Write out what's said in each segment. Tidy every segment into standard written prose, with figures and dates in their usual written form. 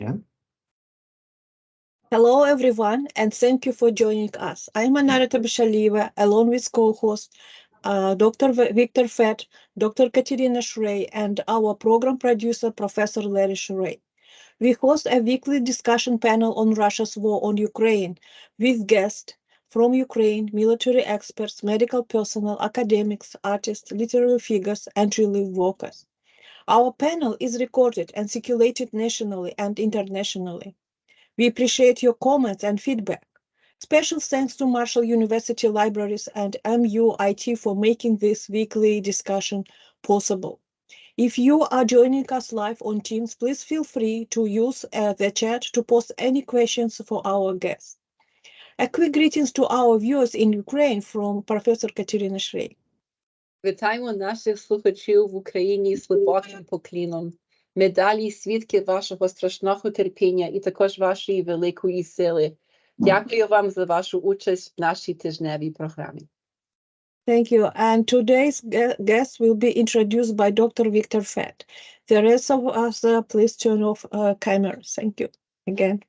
Yeah. Hello, everyone, and thank you for joining us. I'm Anarita Bishalieva, along with co-host Dr. Victor Fett, Dr. Katerina Shrey, and our program producer, Professor Larry Shrey. We host a weekly discussion panel on Russia's war on Ukraine with guests from Ukraine, military experts, medical personnel, academics, artists, literary figures, and relief workers. Our panel is recorded and circulated nationally and internationally. We appreciate your comments and feedback. Special thanks to Marshall University Libraries and MUIT for making this weekly discussion possible. If you are joining us live on Teams, please feel free to use the chat to post any questions for our guests. A quick greetings to our viewers in Ukraine from Professor Katerina Shrey. Вітаємо наших слухачів в Україні з глибоким поклоном. Ми далі свідки вашого страшного терпіння і також вашої великої сили. Дякую вам за вашу участь в нашій тижневій програмі. Thank you. And today's guest will be introduced by Dr. Victor Fett. The rest of us, please turn off cameras. Thank you again.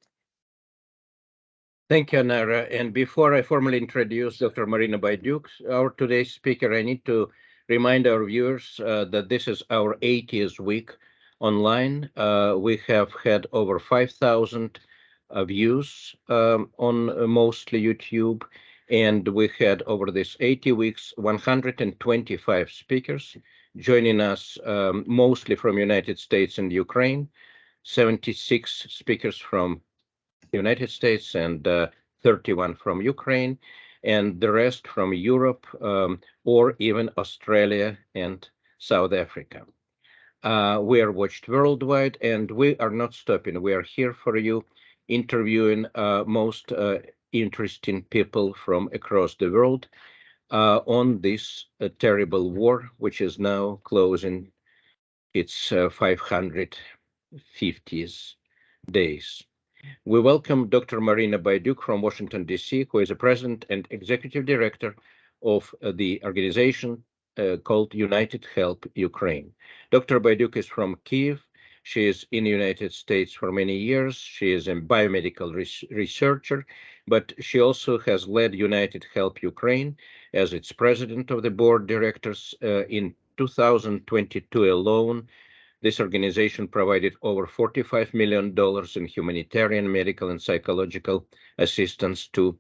Thank you, Nara. And before I formally introduce Dr. Maryna Baydyuk, our today's speaker, I need to remind our viewers that this is our 80th week online. We have had over 5,000 views on mostly YouTube, and we had over these 80 weeks 125 speakers joining us, mostly from United States and Ukraine, 76 speakers from United States and 31 from Ukraine, and the rest from Europe or even Australia and South Africa. We are watched worldwide, and we are not stopping. We are here for you, interviewing most interesting people from across the world on this terrible war, which is now closing its 550th days. We welcome Dr. Maryna Baydyuk from Washington, D.C., who is the president and executive director of the organization called United Help Ukraine. Dr. Baydyuk is from Kyiv. She is in the United States for many years. She is a biomedical researcher, but she also has led United Help Ukraine as its president of the board directors. In 2022 alone, this organization provided over $45 million in humanitarian, medical, and psychological assistance to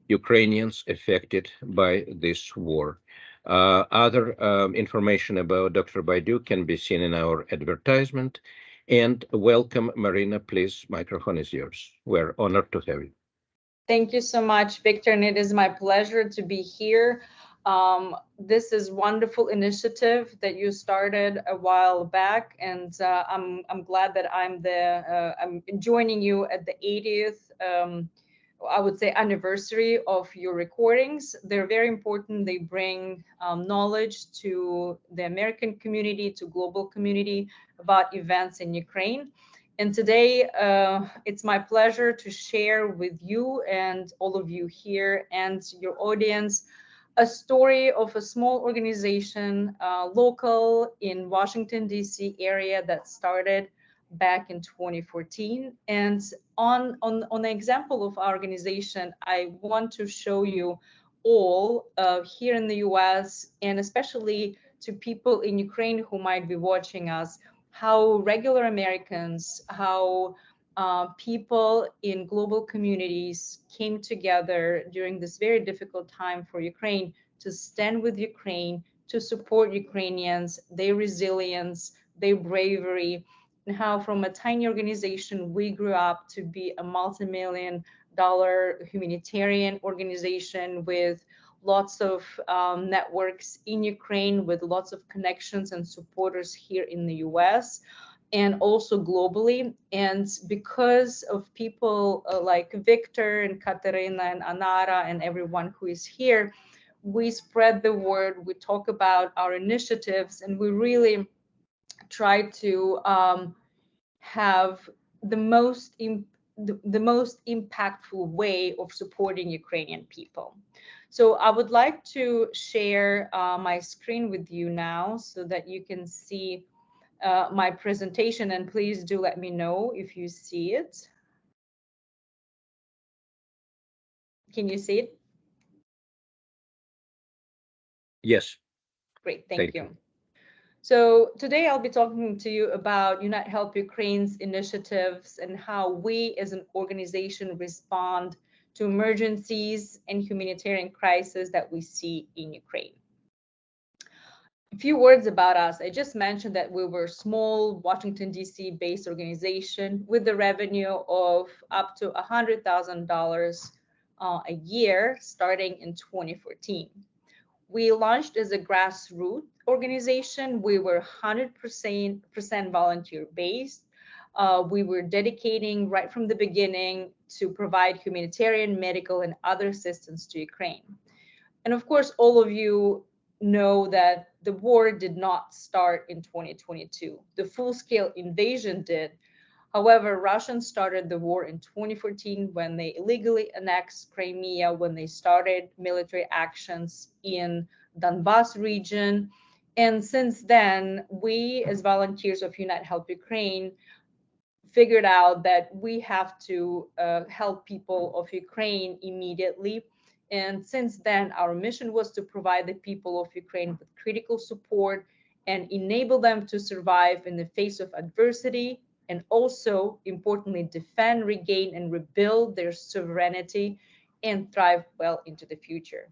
Ukrainians affected by this war. Other information about Dr. Baydyuk can be seen in our advertisement. And welcome, Maryna, please, microphone is yours. We're honored to have you. Thank you so much, Victor, and it is my pleasure to be here. This is wonderful initiative that you started a while back, and I'm glad that I'm joining you at the 80th. I would say anniversary of your recordings. They're very important. They bring knowledge to the American community, to global community about events in Ukraine. And today, it's my pleasure to share with you and all of you here and your audience a story of a small organization, local in Washington, D.C. area that started back in 2014. And on an example of our organization, I want to show you all here in the US, and especially to people in Ukraine who might be watching us, how regular Americans, how people in global communities came together during this very difficult time for Ukraine to stand with Ukraine, to support Ukrainians, their resilience, their bravery, and how from a tiny organization we grew up to be a multi-million-dollar humanitarian organization with lots of networks in Ukraine, with lots of connections and supporters here in the US and also globally. And because of people like Victor and Katerina and Anara and everyone who is here, we spread the word, we talk about our initiatives, and we really try to have the most impactful way of supporting Ukrainian people. So I would like to share my screen with you now so that you can see my presentation, and please do let me know if you see it. Can you see it? Yes. Great, thank you. So today I'll be talking to you about Unite Help Ukraine's initiatives and how we as an organization respond to emergencies and humanitarian crises that we see in Ukraine. A few words about us. I just mentioned that we were a small Washington, D.C. based organization with the revenue of up to $100,000 a year starting in 2014. We launched as a grassroots organization. We were 100% volunteer based. We were dedicating right from the beginning to provide humanitarian, medical, and other assistance to Ukraine. And of course, all of you know that the war did not start in 2022. The full-scale invasion did. However, Russians started the war in 2014 when they illegally annexed Crimea, when they started military actions in Donbas region. And since then, we as volunteers of Unite Help Ukraine figured out that we have to help people of Ukraine immediately. And since then, our mission was to provide the people of Ukraine with critical support and enable them to survive in the face of adversity, and also, importantly, defend, regain, and rebuild their sovereignty and thrive well into the future.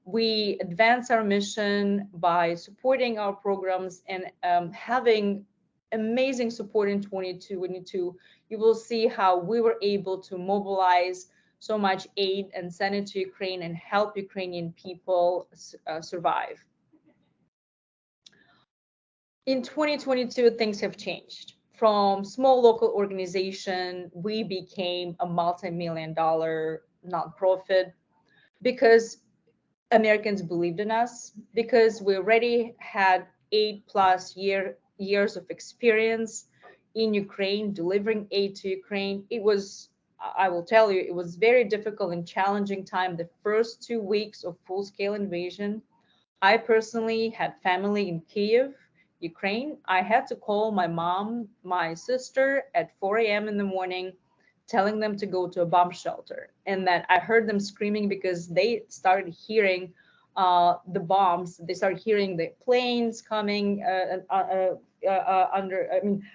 We advance our mission by supporting our programs and having amazing support in 2022. You will see how we were able to mobilize so much aid and send it to Ukraine and help Ukrainian people survive. In 2022, things have changed. From small local organization, we became a multi-million-dollar nonprofit because Americans believed in us, because we already had 8+ years of experience in Ukraine, delivering aid to Ukraine. It was, I will tell you, it was very difficult and challenging time. The first 2 weeks of full-scale invasion, I personally had family in Kyiv, Ukraine. I had to call my mom, my sister at 4 a.m. in the morning, telling them to go to a bomb shelter, and that I heard them screaming because they started hearing the bombs. They started hearing the planes coming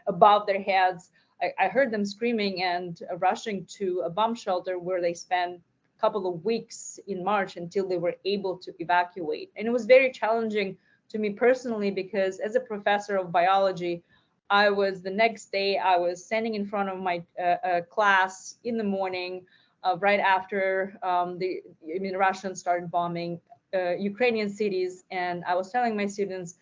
above their heads. I heard them screaming and rushing to a bomb shelter where they spent a couple of weeks in March until they were able to evacuate. And it was very challenging to me personally because as a professor of biology, the next day I was standing in front of my class in the morning right after the Russians started bombing Ukrainian cities, and I was telling my students,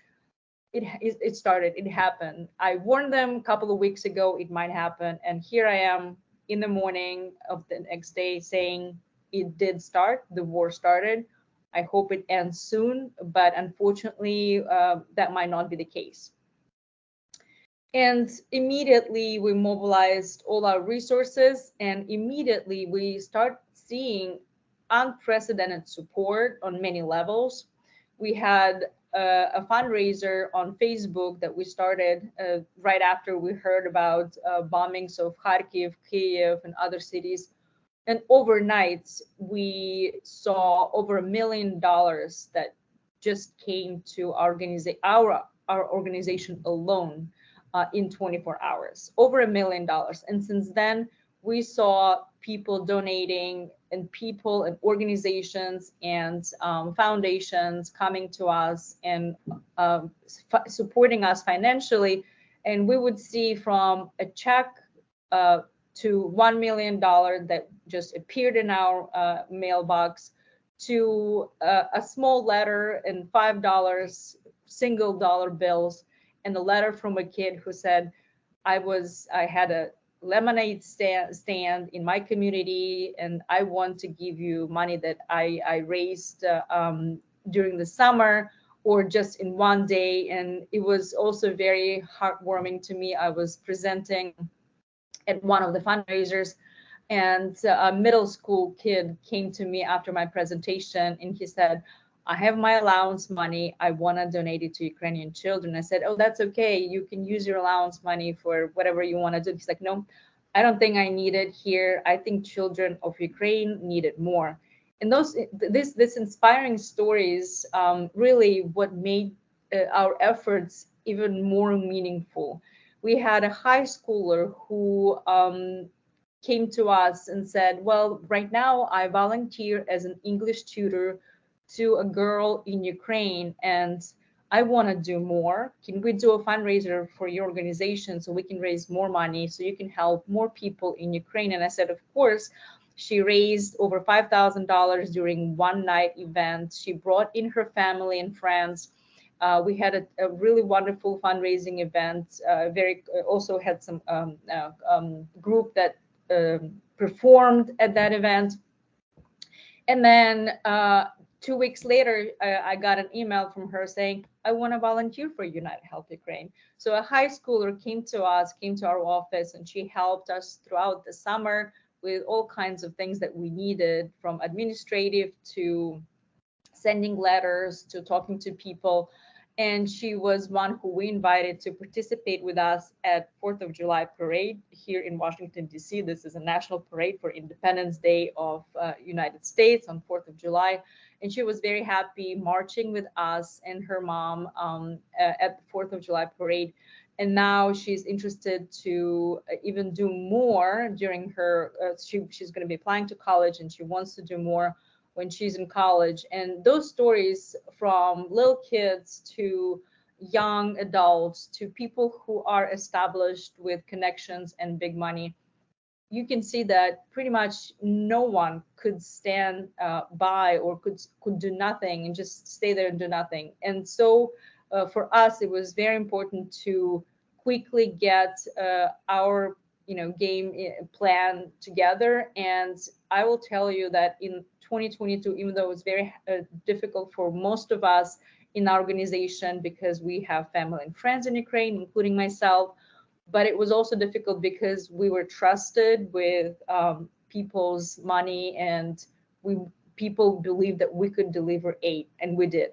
it happened. I warned them a couple of weeks ago it might happen, and here I am in the morning of the next day saying it did start, the war started. I hope it ends soon, but unfortunately that might not be the case. And immediately we mobilized all our resources, and immediately we start seeing unprecedented support on many levels. We had a fundraiser on Facebook that we started right after we heard about bombings of Kharkiv, Kyiv, and other cities. And overnight, we saw over $1 million that just came to our organization alone in 24 hours, over $1 million. And since then, we saw people donating, and people and organizations and foundations coming to us and supporting us financially. And we would see from a check to $1 million that just appeared in our mailbox, to a small letter and $5 single dollar bills, and a letter from a kid who said, I had a lemonade stand in my community, and I want to give you money that I raised during the summer or just in one day. And it was also very heartwarming to me. I was presenting at one of the fundraisers, and a middle school kid came to me after my presentation, and he said, I have my allowance money. I want to donate it to Ukrainian children. I said, oh, that's okay. You can use your allowance money for whatever you want to do. He's like, no, I don't think I need it here. I think children of Ukraine need it more. And this inspiring stories really what made our efforts even more meaningful. We had a high schooler who came to us and said, well, right now I volunteer as an English tutor to a girl in Ukraine, and I want to do more. Can we do a fundraiser for your organization so we can raise more money so you can help more people in Ukraine? And I said, of course. She raised over $5,000 during one night event. She brought in her family and friends. We had a really wonderful fundraising event. Also had some group that performed at that event. And then 2 weeks later, I got an email from her saying, I want to volunteer for United Help Ukraine. So a high schooler came to our office, and she helped us throughout the summer with all kinds of things that we needed, from administrative to sending letters to talking to people. And she was one who we invited to participate with us at 4th of July parade here in Washington, D.C. This is a national parade for Independence Day of United States on 4th of July. And she was very happy marching with us and her mom at the 4th of July parade. And now she's interested to even do more during her, she's going to be applying to college, and she wants to do more when she's in college. And those stories, from little kids to young adults to people who are established with connections and big money, you can see that pretty much no one could stand by or could do nothing and just stay there and do nothing. And so for us, it was very important to quickly get our game plan together. And I will tell you that in 2022, even though it was very difficult for most of us in our organization because we have family and friends in Ukraine, including myself, but it was also difficult because we were trusted with people's money, and people believed that we could deliver aid, and we did.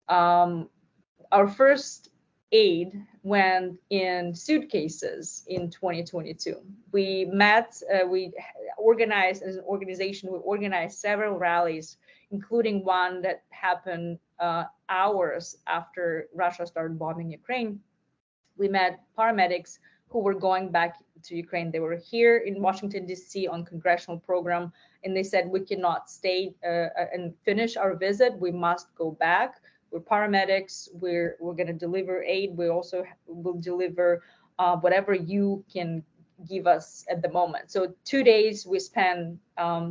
Our first aid went in suitcases in 2022. We met, we organized as an organization, we organized several rallies, including one that happened hours after Russia started bombing Ukraine. We met paramedics who were going back to Ukraine. They were here in Washington, D.C. on congressional program, and they said, we cannot stay and finish our visit. We must go back. We're paramedics. We're going to deliver aid. We also will deliver whatever you can give us at the moment. So 2 days we spent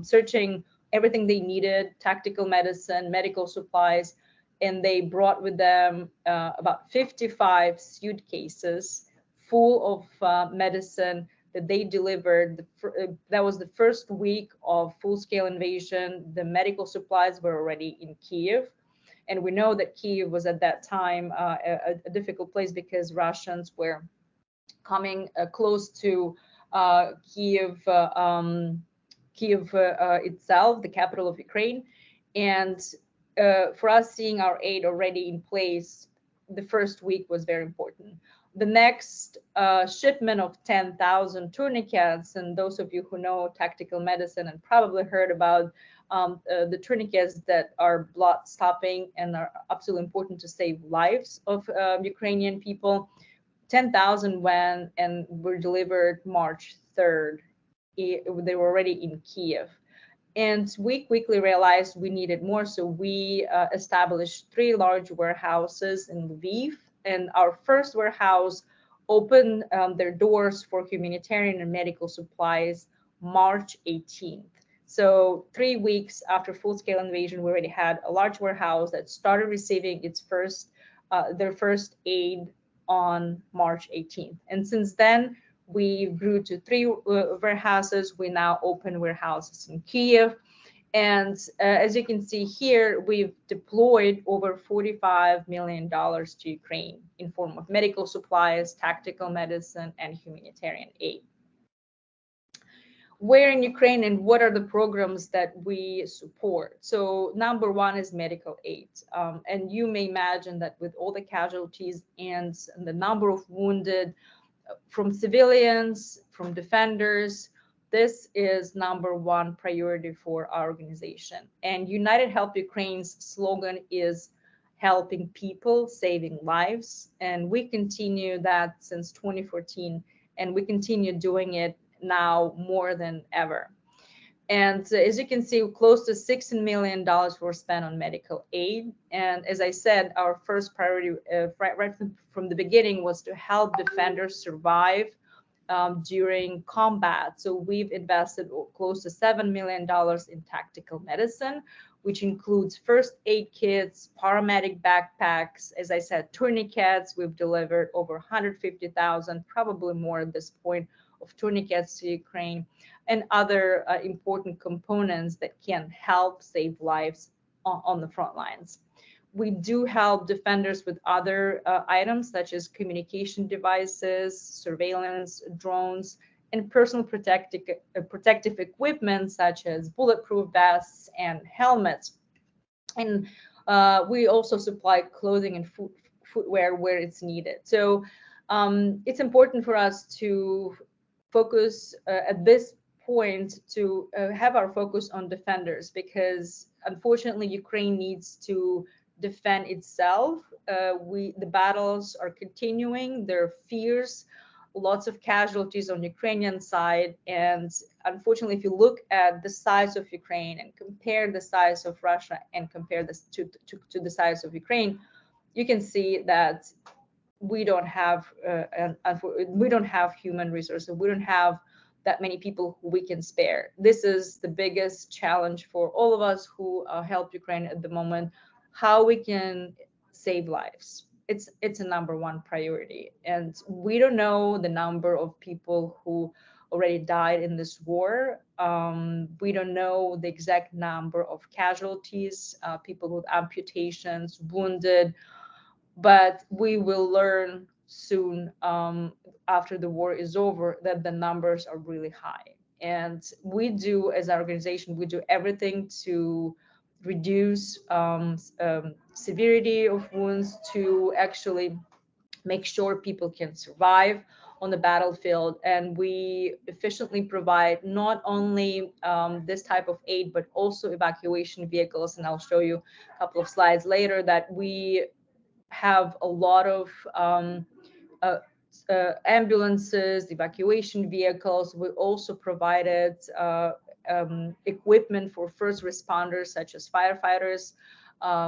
searching everything they needed, tactical medicine, medical supplies, and they brought with them about 55 suitcases full of medicine that they delivered. That was the first week of full-scale invasion. The medical supplies were already in Kyiv. And we know that Kyiv was at that time a difficult place because Russians were coming close to Kyiv itself, the capital of Ukraine. And for us, seeing our aid already in place, the first week was very important. The next shipment of 10,000 tourniquets, and those of you who know tactical medicine and probably heard about the tourniquets that are blood stopping and are absolutely important to save lives of Ukrainian people, 10,000 went and were delivered March 3rd. They were already in Kyiv. And we quickly realized we needed more. So we established 3 large warehouses in Lviv. And our first warehouse opened their doors for humanitarian and medical supplies March 18th. So 3 weeks after full-scale invasion, we already had a large warehouse that started receiving its their first aid on March 18th. And since then, we grew to 3 warehouses. We now open warehouses in Kyiv. And as you can see here, we've deployed over $45 million to Ukraine in form of medical supplies, tactical medicine, and humanitarian aid. where in Ukraine and what are the programs that we support. So number one is medical aid. And you may imagine that with all the casualties and the number of wounded from civilians, from defenders, this is number one priority for our organization. And United Help Ukraine's slogan is helping people, saving lives. And we continue that since 2014, and we continue doing it now more than ever. And as you can see, close to $16 million were spent on medical aid. And as I said, our first priority right from the beginning was to help defenders survive during combat. So we've invested close to $7 million in tactical medicine, which includes first aid kits, paramedic backpacks, as I said, tourniquets. We've delivered over 150,000, probably more at this point, of tourniquets to Ukraine, and other important components that can help save lives on the front lines. We do help defenders with other items such as communication devices, surveillance, drones, and personal protective equipment such as bulletproof vests and helmets. And we also supply clothing and footwear where it's needed. So it's important for us to focus at this point to have our focus on defenders, because unfortunately Ukraine needs to defend itself. The battles are continuing, there are fierce, lots of casualties on Ukrainian side, and unfortunately if you look at the size of Ukraine and compare the size of Russia and compare this to the size of Ukraine, you can see that we don't have human resources. We don't have that many people who we can spare. This is the biggest challenge for all of us who help Ukraine at the moment, how we can save lives. It's a number one priority. And we don't know the number of people who already died in this war. We don't know the exact number of casualties, people with amputations, wounded, but we will learn soon after the war is over that the numbers are really high. And we do, as an organization, we do everything to reduce severity of wounds, to actually make sure people can survive on the battlefield. And we efficiently provide not only this type of aid, but also evacuation vehicles. And I'll show you a couple of slides later that we have a lot of ambulances, evacuation vehicles. We also provided equipment for first responders, such as firefighters,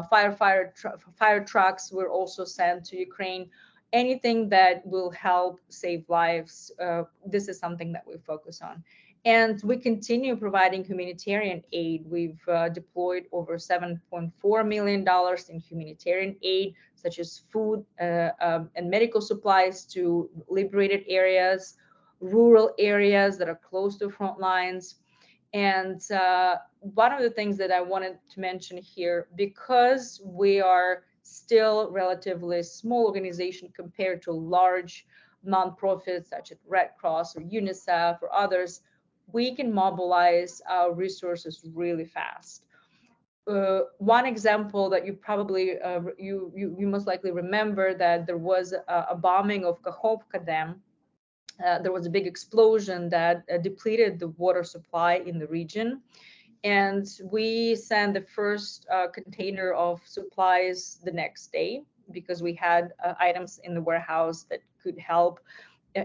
fire trucks were also sent to Ukraine. Anything that will help save lives, this is something that we focus on. And we continue providing humanitarian aid. We've deployed over $7.4 million in humanitarian aid, such as food and medical supplies to liberated areas, rural areas that are close to front lines. And one of the things that I wanted to mention here, because we are still relatively small organization compared to large nonprofits such as Red Cross or UNICEF or others, we can mobilize our resources really fast. One example that you probably you most likely remember, that there was a bombing of Kakhovka Dam. There was a big explosion that depleted the water supply in the region, and we sent the first container of supplies the next day, because we had items in the warehouse that could help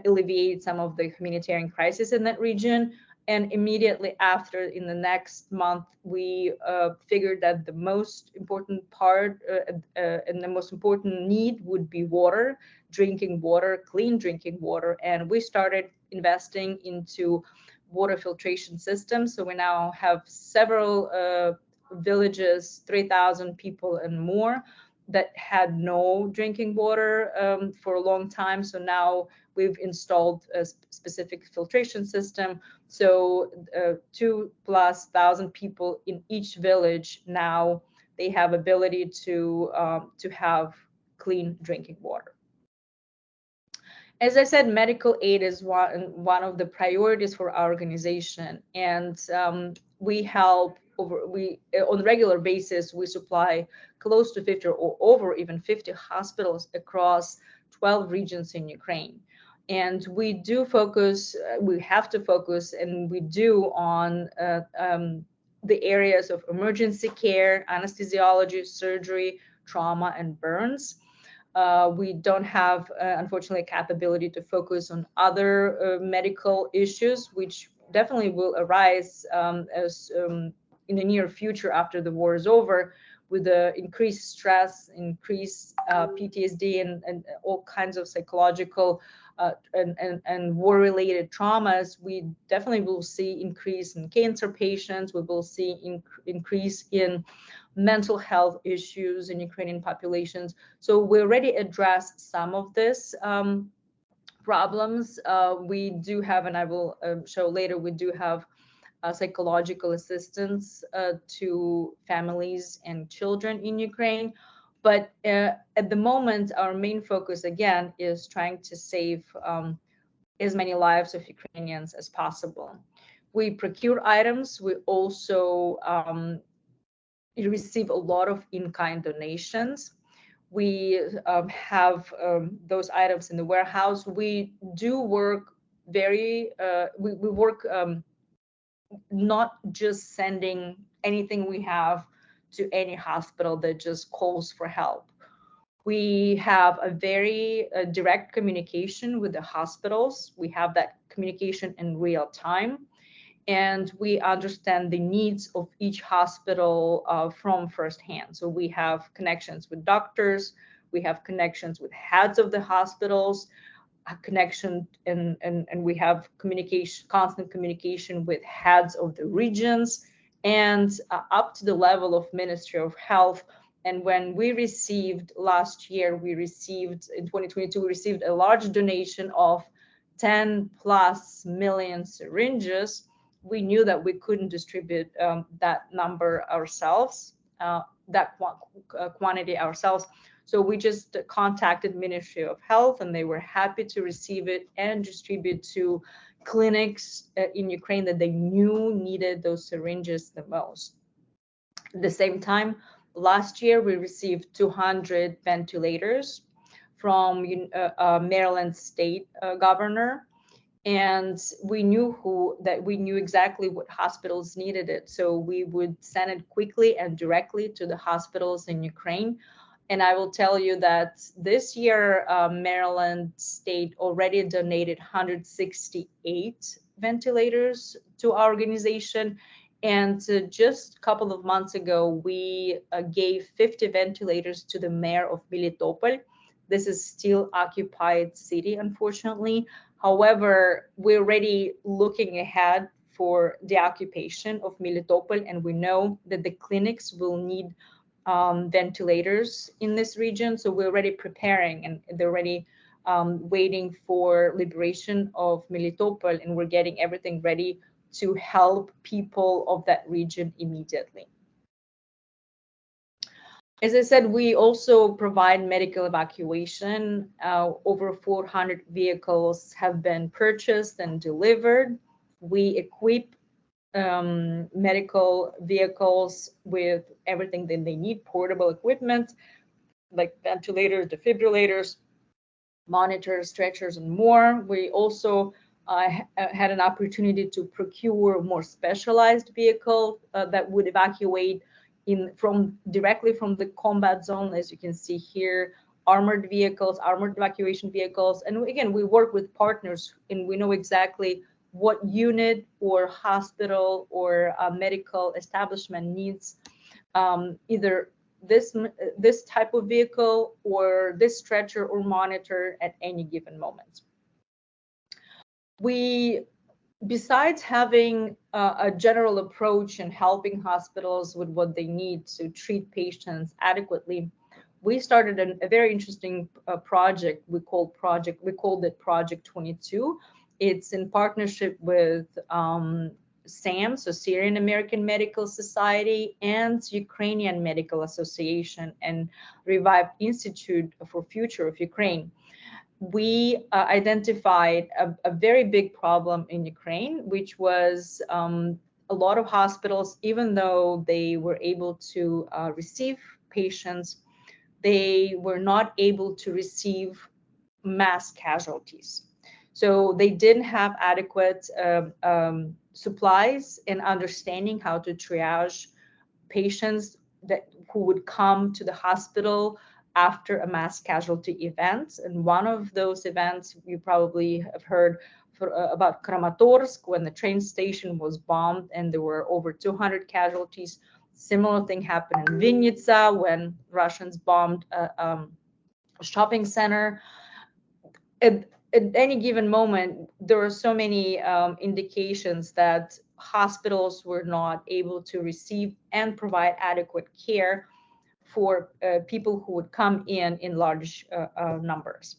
alleviate some of the humanitarian crisis in that region. And immediately after, in the next month, we figured that the most important part and the most important need would be water, drinking water, clean drinking water. And we started investing into water filtration systems. So we now have several villages, 3,000 people and more, that had no drinking water for a long time. So now we've installed a specific filtration system. So 2,000+ people in each village now, they have ability to have clean drinking water. As I said, medical aid is one of the priorities for our organization, and we help on a regular basis. We supply close to 50 or over even 50 hospitals across 12 regions in Ukraine. And we do focus, we have to focus, and we do on the areas of emergency care, anesthesiology, surgery, trauma, and burns. We don't have, unfortunately, a capability to focus on other medical issues, which definitely will arise as in the near future after the war is over, with the increased stress, increased PTSD, and all kinds of psychological and war-related traumas. We definitely will see increase in cancer patients. We will see increase in mental health issues in Ukrainian populations. So we already addressed some of this problems. We do have, and I will show later, we do have psychological assistance to families and children in Ukraine. But at the moment, our main focus, again, is trying to save as many lives of Ukrainians as possible. We procure items. We also receive a lot of in-kind donations. We have those items in the warehouse. We do work we work not just sending anything we have to any hospital that just calls for help. We have a very direct communication with the hospitals. We have that communication in real time, and we understand the needs of each hospital from firsthand. So we have connections with doctors, we have connections with heads of the hospitals, a connection, and we have constant communication with heads of the regions, and up to the level of Ministry of Health. And when we received last year, in 2022, we received a large donation of 10+ million syringes. We knew that we couldn't distribute that number ourselves, that quantity ourselves. So we just contacted Ministry of Health, and they were happy to receive it and distribute to clinics in Ukraine that they knew needed those syringes the most. At the same time, last year, we received 200 ventilators from Maryland state governor. And we knew exactly what hospitals needed it. So we would send it quickly and directly to the hospitals in Ukraine. And I will tell you that this year, Maryland State already donated 168 ventilators to our organization. And just a couple of months ago, we gave 50 ventilators to the mayor of Melitopol. This is still occupied city, unfortunately. However, we're already looking ahead for the occupation of Melitopol, and we know that the clinics will need ventilators in this region. So we're already preparing, and they're already waiting for liberation of Melitopol, and we're getting everything ready to help people of that region immediately. As I said, we also provide medical evacuation. Over 400 vehicles have been purchased and delivered. We equip medical vehicles with everything that they need, portable equipment like ventilators, defibrillators, monitors, stretchers, and more. We also had an opportunity to procure more specialized vehicles that would evacuate directly from the combat zone, as you can see here, armored evacuation vehicles. And again, we work with partners, and we know exactly what unit or hospital or medical establishment needs either this type of vehicle or this stretcher or monitor at any given moment. Besides having a general approach and helping hospitals with what they need to treat patients adequately, we started a very interesting project. We called it Project 22. It's in partnership with SAM, so Syrian American Medical Society, and Ukrainian Medical Association, and Revive Institute for Future of Ukraine. we identified a very big problem in Ukraine, which was a lot of hospitals, even though they were able to receive patients, they were not able to receive mass casualties. So they didn't have adequate supplies and understanding how to triage patients who would come to the hospital after a mass casualty event. And one of those events you probably have heard about Kramatorsk, when the train station was bombed and there were over 200 casualties. Similar thing happened in Vinnytsia when Russians bombed a shopping center. At any given moment, there are so many indications that hospitals were not able to receive and provide adequate care for people who would come in large numbers.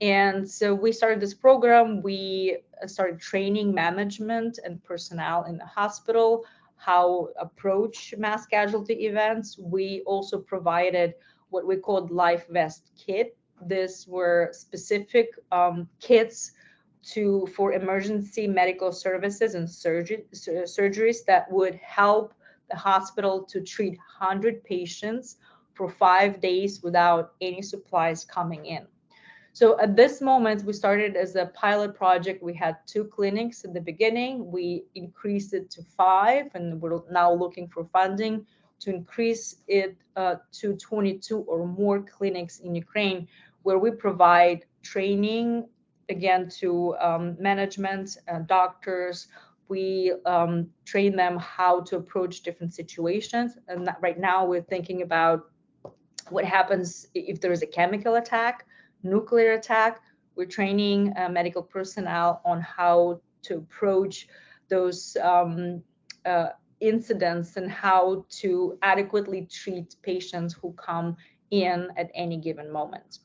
And so we started this program. We started training management and personnel in the hospital how approach mass casualty events. We also provided what we called life vest kit. These were specific kits for emergency medical services and surgeries that would help the hospital to treat 100 patients for 5 days without any supplies coming in. So at this moment, we started as a pilot project. We had 2 clinics in the beginning. We increased it to 5, and we're now looking for funding to increase it to 22 or more clinics in Ukraine, where we provide training, again, to management, doctors. We train them how to approach different situations. And right now we're thinking about what happens if there is a chemical attack, nuclear attack. We're training medical personnel on how to approach those incidents and how to adequately treat patients who come in at any given moment.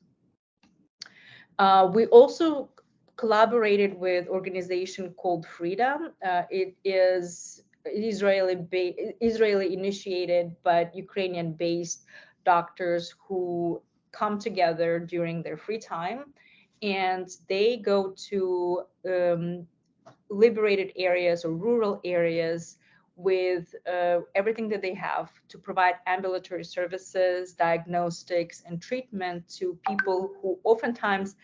We also collaborated with an organization called Freedom. It is Israeli initiated, but Ukrainian-based doctors who come together during their free time, and they go to liberated areas or rural areas with everything that they have to provide ambulatory services, diagnostics, and treatment to people who oftentimes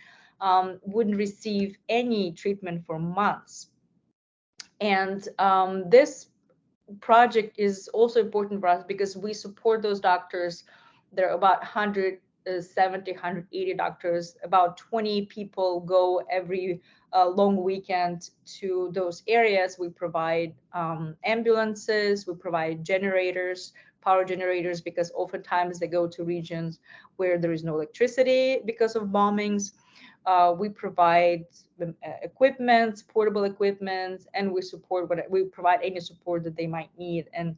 wouldn't receive any treatment for months. And this project is also important for us because we support those doctors. There are about 170, 180 doctors. About 20 people go every long weekend to those areas. We provide ambulances, we provide generators, power generators, because oftentimes they go to regions where there is no electricity because of bombings. We provide equipment, portable equipment, and we provide any support that they might need. And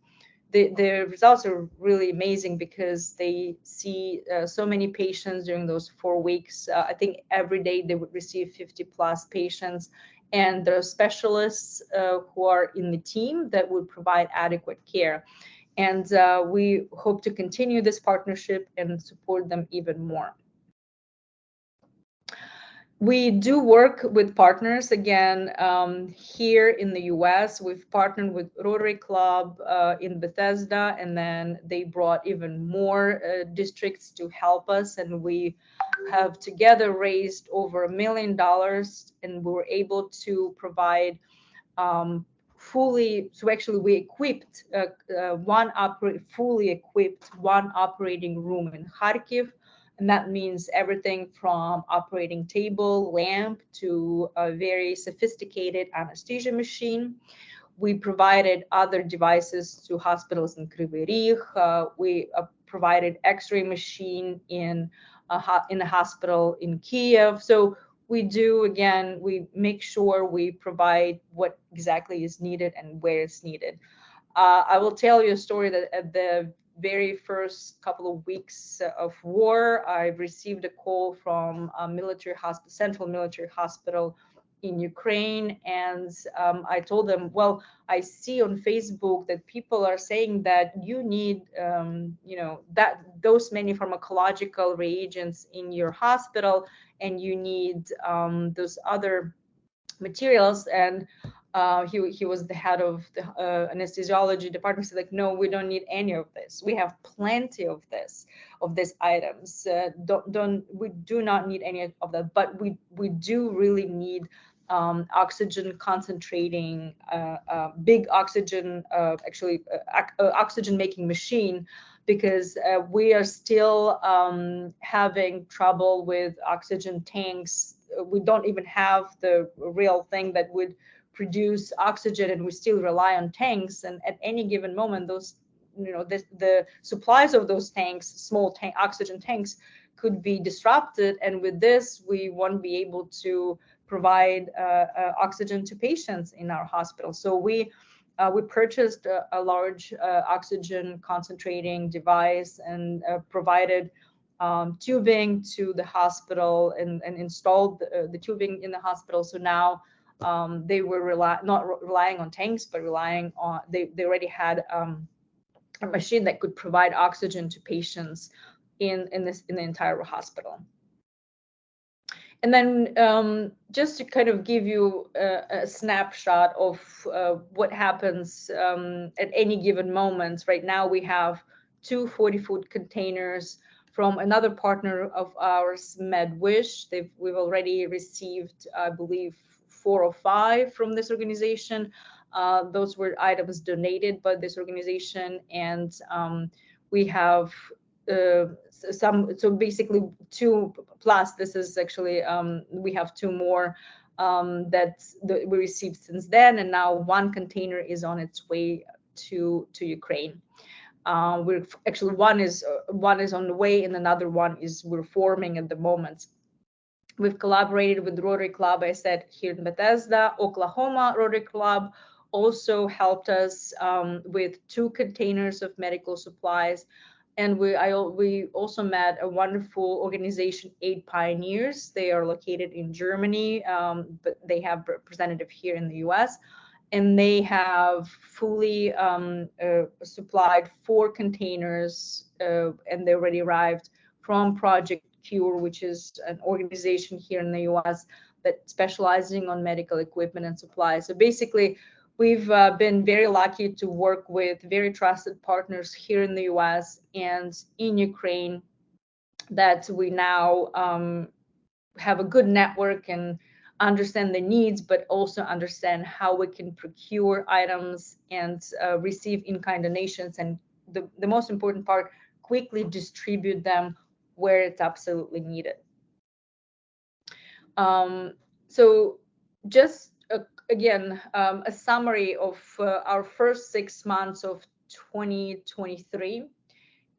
the results are really amazing because they see so many patients during those 4 weeks. I think every day they would receive 50 plus patients, and there are specialists who are in the team that would provide adequate care. And we hope to continue this partnership and support them even more. We do work with partners. Again, here in the US, we've partnered with Rotary Club in Bethesda, and then they brought even more districts to help us. And we have together raised over $1 million, and we were able to provide we equipped fully equipped one operating room in Kharkiv. And that means everything from operating table, lamp, to a very sophisticated anesthesia machine. We provided other devices to hospitals in Kryvyi Rih. We provided X-ray machine in a hospital in Kyiv. So we do, again, we make sure we provide what exactly is needed and where it's needed. I will tell you a story that at the very first couple of weeks of war, I received a call from a military hospital, Central Military Hospital in Ukraine, and I told them, well, I see on Facebook that people are saying that you need, that those many pharmacological reagents in your hospital, and you need those other materials. And he was the head of the anesthesiology department. He's like, no, we don't need any of this. We have plenty of these items. We do not need any of that, but we do really need oxygen concentrating, big oxygen, oxygen making machine, because we are still having trouble with oxygen tanks. We don't even have the real thing that would produce oxygen, and we still rely on tanks. And at any given moment, those, the supplies of those tanks, small oxygen tanks, could be disrupted. And with this, we won't be able to provide oxygen to patients in our hospital. So we purchased a large oxygen concentrating device and provided tubing to the hospital and installed the tubing in the hospital. So now they were not relying on tanks, but relying on, they already had a machine that could provide oxygen to patients in the entire hospital. And then just to kind of give you a snapshot of what happens at any given moment. Right now we have 2 40-foot containers from another partner of ours, MedWish. We've already received, I believe, 4 or 5 from this organization. Those were items donated by this organization, and we have so basically 2 plus. This is actually we have 2 more that we received since then, and now 1 container is on its way to Ukraine. We're actually one is on the way, and another one we're forming at the moment. We've collaborated with Rotary Club, I said, here in Bethesda. Oklahoma Rotary Club also helped us with 2 containers of medical supplies. And we also met a wonderful organization, Aid Pioneers. They are located in Germany, but they have a representative here in the US. And they have fully supplied 4 containers, and they already arrived from Project Cure, which is an organization here in the US that specializing on medical equipment and supplies. So basically, we've been very lucky to work with very trusted partners here in the US and in Ukraine, that we now have a good network and understand the needs, but also understand how we can procure items and receive in-kind donations, and the most important part, quickly distribute them where it's absolutely needed. So just again, a summary of our first 6 months of 2023.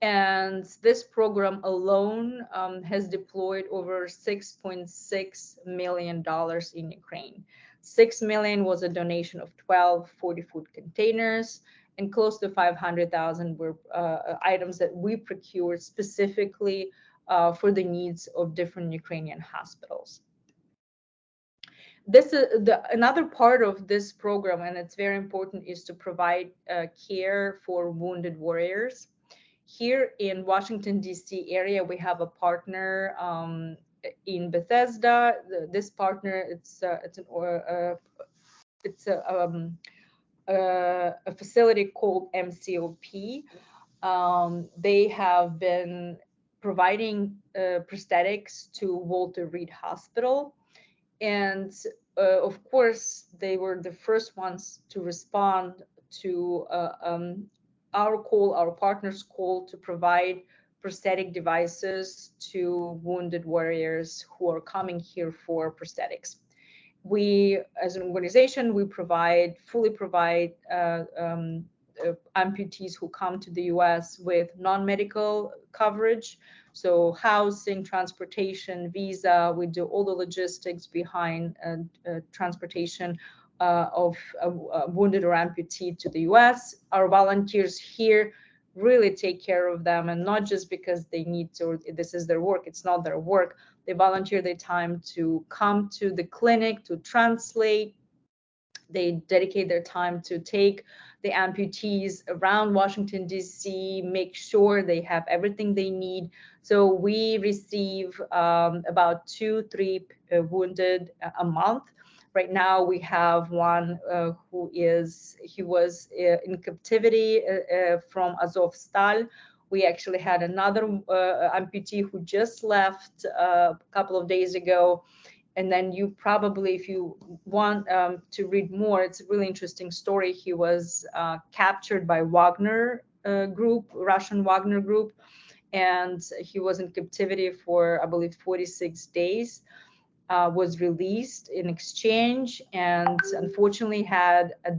And this program alone has deployed over $6.6 million in Ukraine. $6 million was a donation of 12 40-foot containers, and close to 500,000 were items that we procured specifically for the needs of different Ukrainian hospitals. This is another part of this program, and it's very important, is to provide care for wounded warriors. Here in Washington, D.C. area, we have a partner in Bethesda. This partner, it's a facility called MCOP. They have been providing prosthetics to Walter Reed Hospital. And of course, they were the first ones to respond to our partner's call to provide prosthetic devices to wounded warriors who are coming here for prosthetics. We, as an organization, we fully provide amputees who come to the US with non-medical coverage. So housing, transportation, visa, we do all the logistics behind transportation of a wounded or amputee to the US. Our volunteers here really take care of them, and not just because they need to, or this is their work, it's not their work, They volunteer their time to come to the clinic to translate. They dedicate their time to take the amputees around Washington, D.C., make sure they have everything they need. So we receive about 2-3 wounded a month. Right now, we have one he was in captivity from Azovstal. We actually had another amputee who just left a couple of days ago. And then you probably, if you want to read more, it's a really interesting story. He was captured by Wagner group, Russian Wagner group, and he was in captivity for, I believe, 46 days. Was released in exchange, and unfortunately had a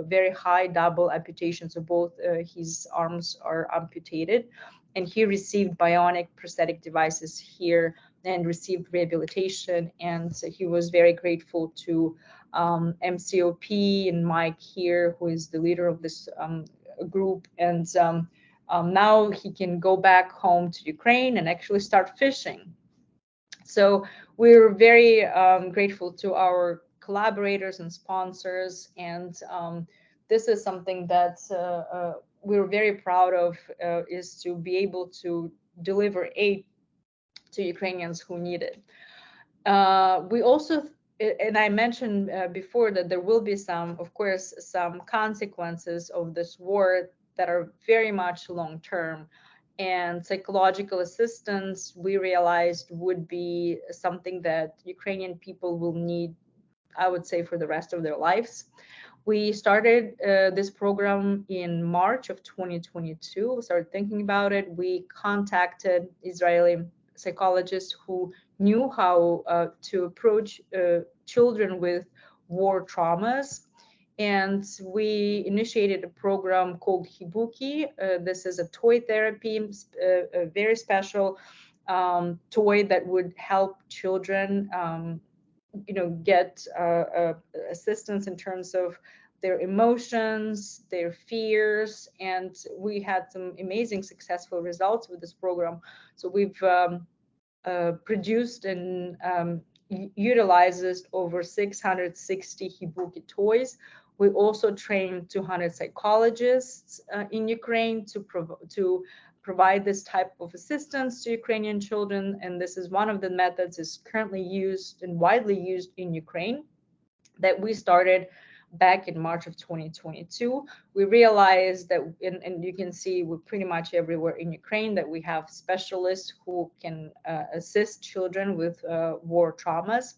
very high double amputation. So both his arms are amputated, and he received bionic prosthetic devices here and received rehabilitation. And so he was very grateful to MCOP and Mike here, who is the leader of this group. And now he can go back home to Ukraine and actually start fishing. So we're very grateful to our collaborators and sponsors, and this is something that we're very proud of, is to be able to deliver aid to Ukrainians who need it. We also, and I mentioned before that there will be some, of course, some consequences of this war that are very much long-term. And psychological assistance, we realized, would be something that Ukrainian people will need, I would say, for the rest of their lives. We started this program in March of 2022. We started thinking about it. We contacted Israeli psychologists who knew how to approach children with war traumas. And we initiated a program called Hibuki. This is a toy therapy, a very special toy that would help children, get assistance in terms of their emotions, their fears. And we had some amazing successful results with this program. So we've produced and utilizes over 660 Hibuki toys. We also trained 200 psychologists in Ukraine to provide this type of assistance to Ukrainian children. And this is one of the methods is currently used and widely used in Ukraine that we started back in March of 2022. We realized that, and you can see we're pretty much everywhere in Ukraine, that we have specialists who can assist children with war traumas.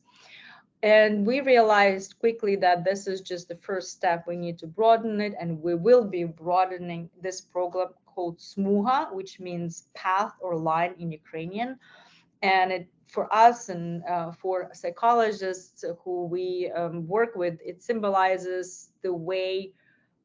And we realized quickly that this is just the first step. We need to broaden it, and we will be broadening this program called Smuha, which means path or line in Ukrainian. And for us and for psychologists who we work with, it symbolizes the way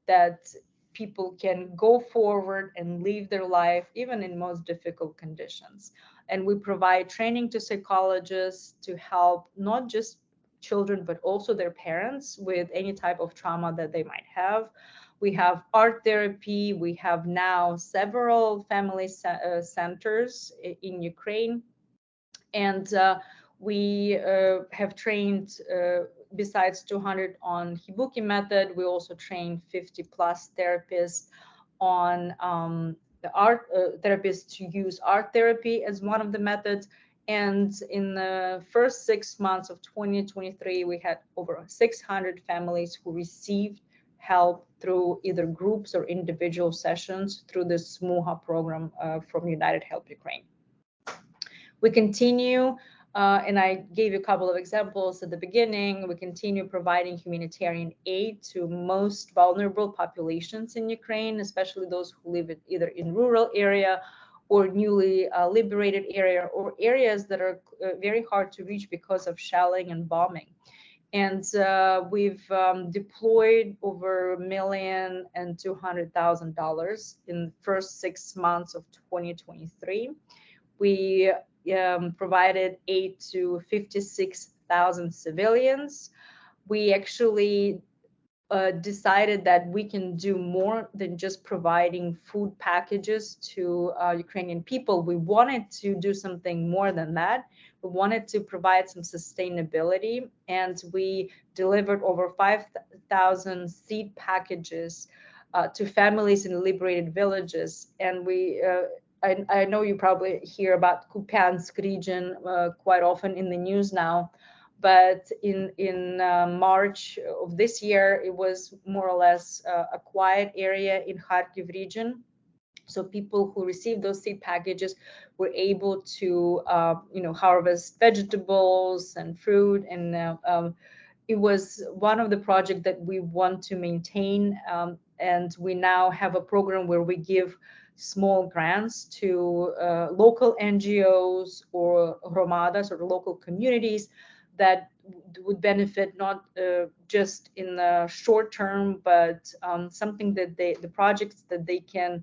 that people can go forward and live their life, even in most difficult conditions. And we provide training to psychologists to help not just children, but also their parents with any type of trauma that they might have. We have art therapy. We have now several family centers in Ukraine. And we have trained, besides 200 on Hibuki method, we also trained 50 plus therapists on the art therapists to use art therapy as one of the methods. And in the first 6 months of 2023, we had over 600 families who received help through either groups or individual sessions through the Smuha program from United Help Ukraine. We continue, and I gave you a couple of examples at the beginning. We continue providing humanitarian aid to most vulnerable populations in Ukraine, especially those who live either in rural area or newly liberated area, or areas that are very hard to reach because of shelling and bombing. And we've deployed over $1,200,000 in the first 6 months of 2023. We provided aid to 56,000 civilians. We actually decided that we can do more than just providing food packages to Ukrainian people. We wanted to do something more than that. wanted to provide some sustainability, and we delivered over 5,000 seed packages to families in liberated villages. And I know you probably hear about Kupiansk region quite often in the news now, but in March of this year, it was more or less a quiet area in Kharkiv region. So people who received those seed packages were able to, harvest vegetables and fruit, and it was one of the projects that we want to maintain. And we now have a program where we give small grants to local NGOs or Hromadas or local communities that would benefit not just in the short term, but something that the projects that they can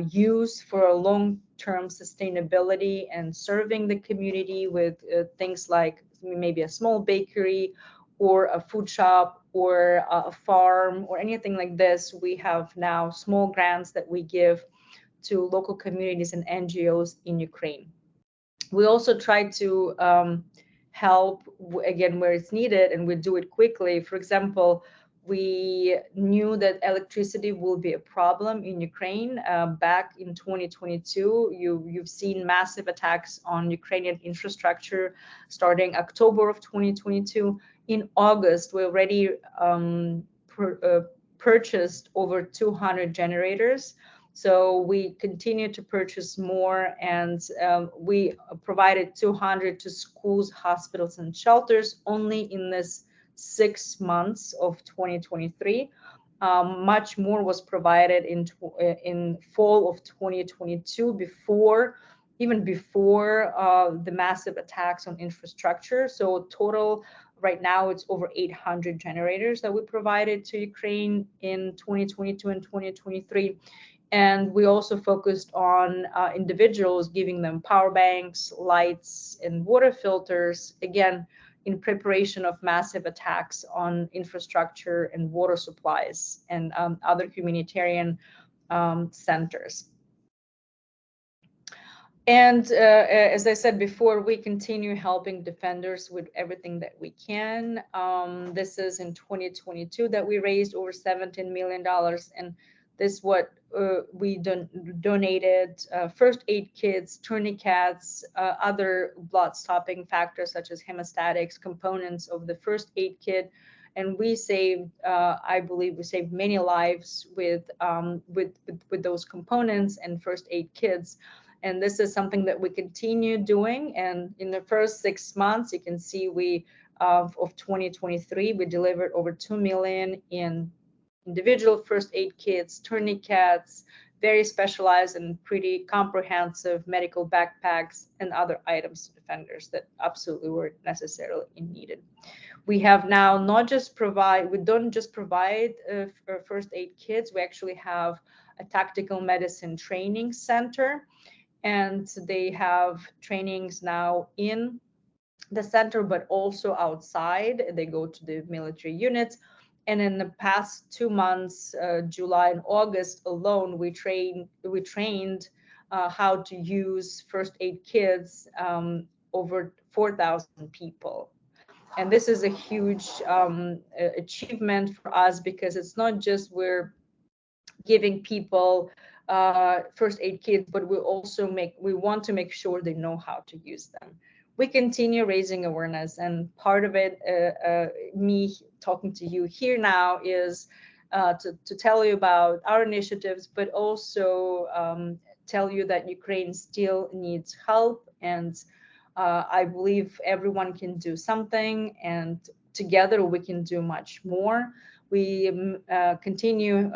use for a long-term sustainability and serving the community with things like maybe a small bakery or a food shop or a farm or anything like this. We have now small grants that we give to local communities and NGOs in Ukraine. We also try to help, again, where it's needed, and we do it quickly. For example, we knew that electricity will be a problem in Ukraine back in 2022. You've seen massive attacks on Ukrainian infrastructure starting October of 2022. In August, we already purchased over 200 generators. So we continue to purchase more, and we provided 200 to schools, hospitals, and shelters only in this 6 months of 2023. Much more was provided in fall of 2022, even before the massive attacks on infrastructure. So total right now it's over 800 generators that we provided to Ukraine in 2022 and 2023. And we also focused on individuals, giving them power banks, lights, and water filters, again, in preparation of massive attacks on infrastructure and water supplies and other humanitarian centers. And as I said before, we continue helping defenders with everything that we can. This is in 2022 that we raised over $17 million. And this is what we donated: first aid kits, tourniquets, other blood-stopping factors such as hemostatics, components of the first aid kit. And we saved, I believe, we saved many lives with those components and first aid kits. And this is something that we continue doing. And in the first 6 months, you can see of 2023, we delivered over 2 million in individual first aid kits, tourniquets, very specialized and pretty comprehensive medical backpacks, and other items to defenders that absolutely were necessarily needed. We have now we don't just provide first aid kits, we actually have a tactical medicine training center, and they have trainings now in the center, but also outside. They go to the military units. And in the past 2 months, July and August alone, we trained how to use first aid kits over 4,000 people. And this is a huge achievement for us, because it's not just we're giving people first aid kits, but we want to make sure they know how to use them. We continue raising awareness, and part of it, me talking to you here now, is to tell you about our initiatives, but also tell you that Ukraine still needs help, and I believe everyone can do something, and together we can do much more. We continue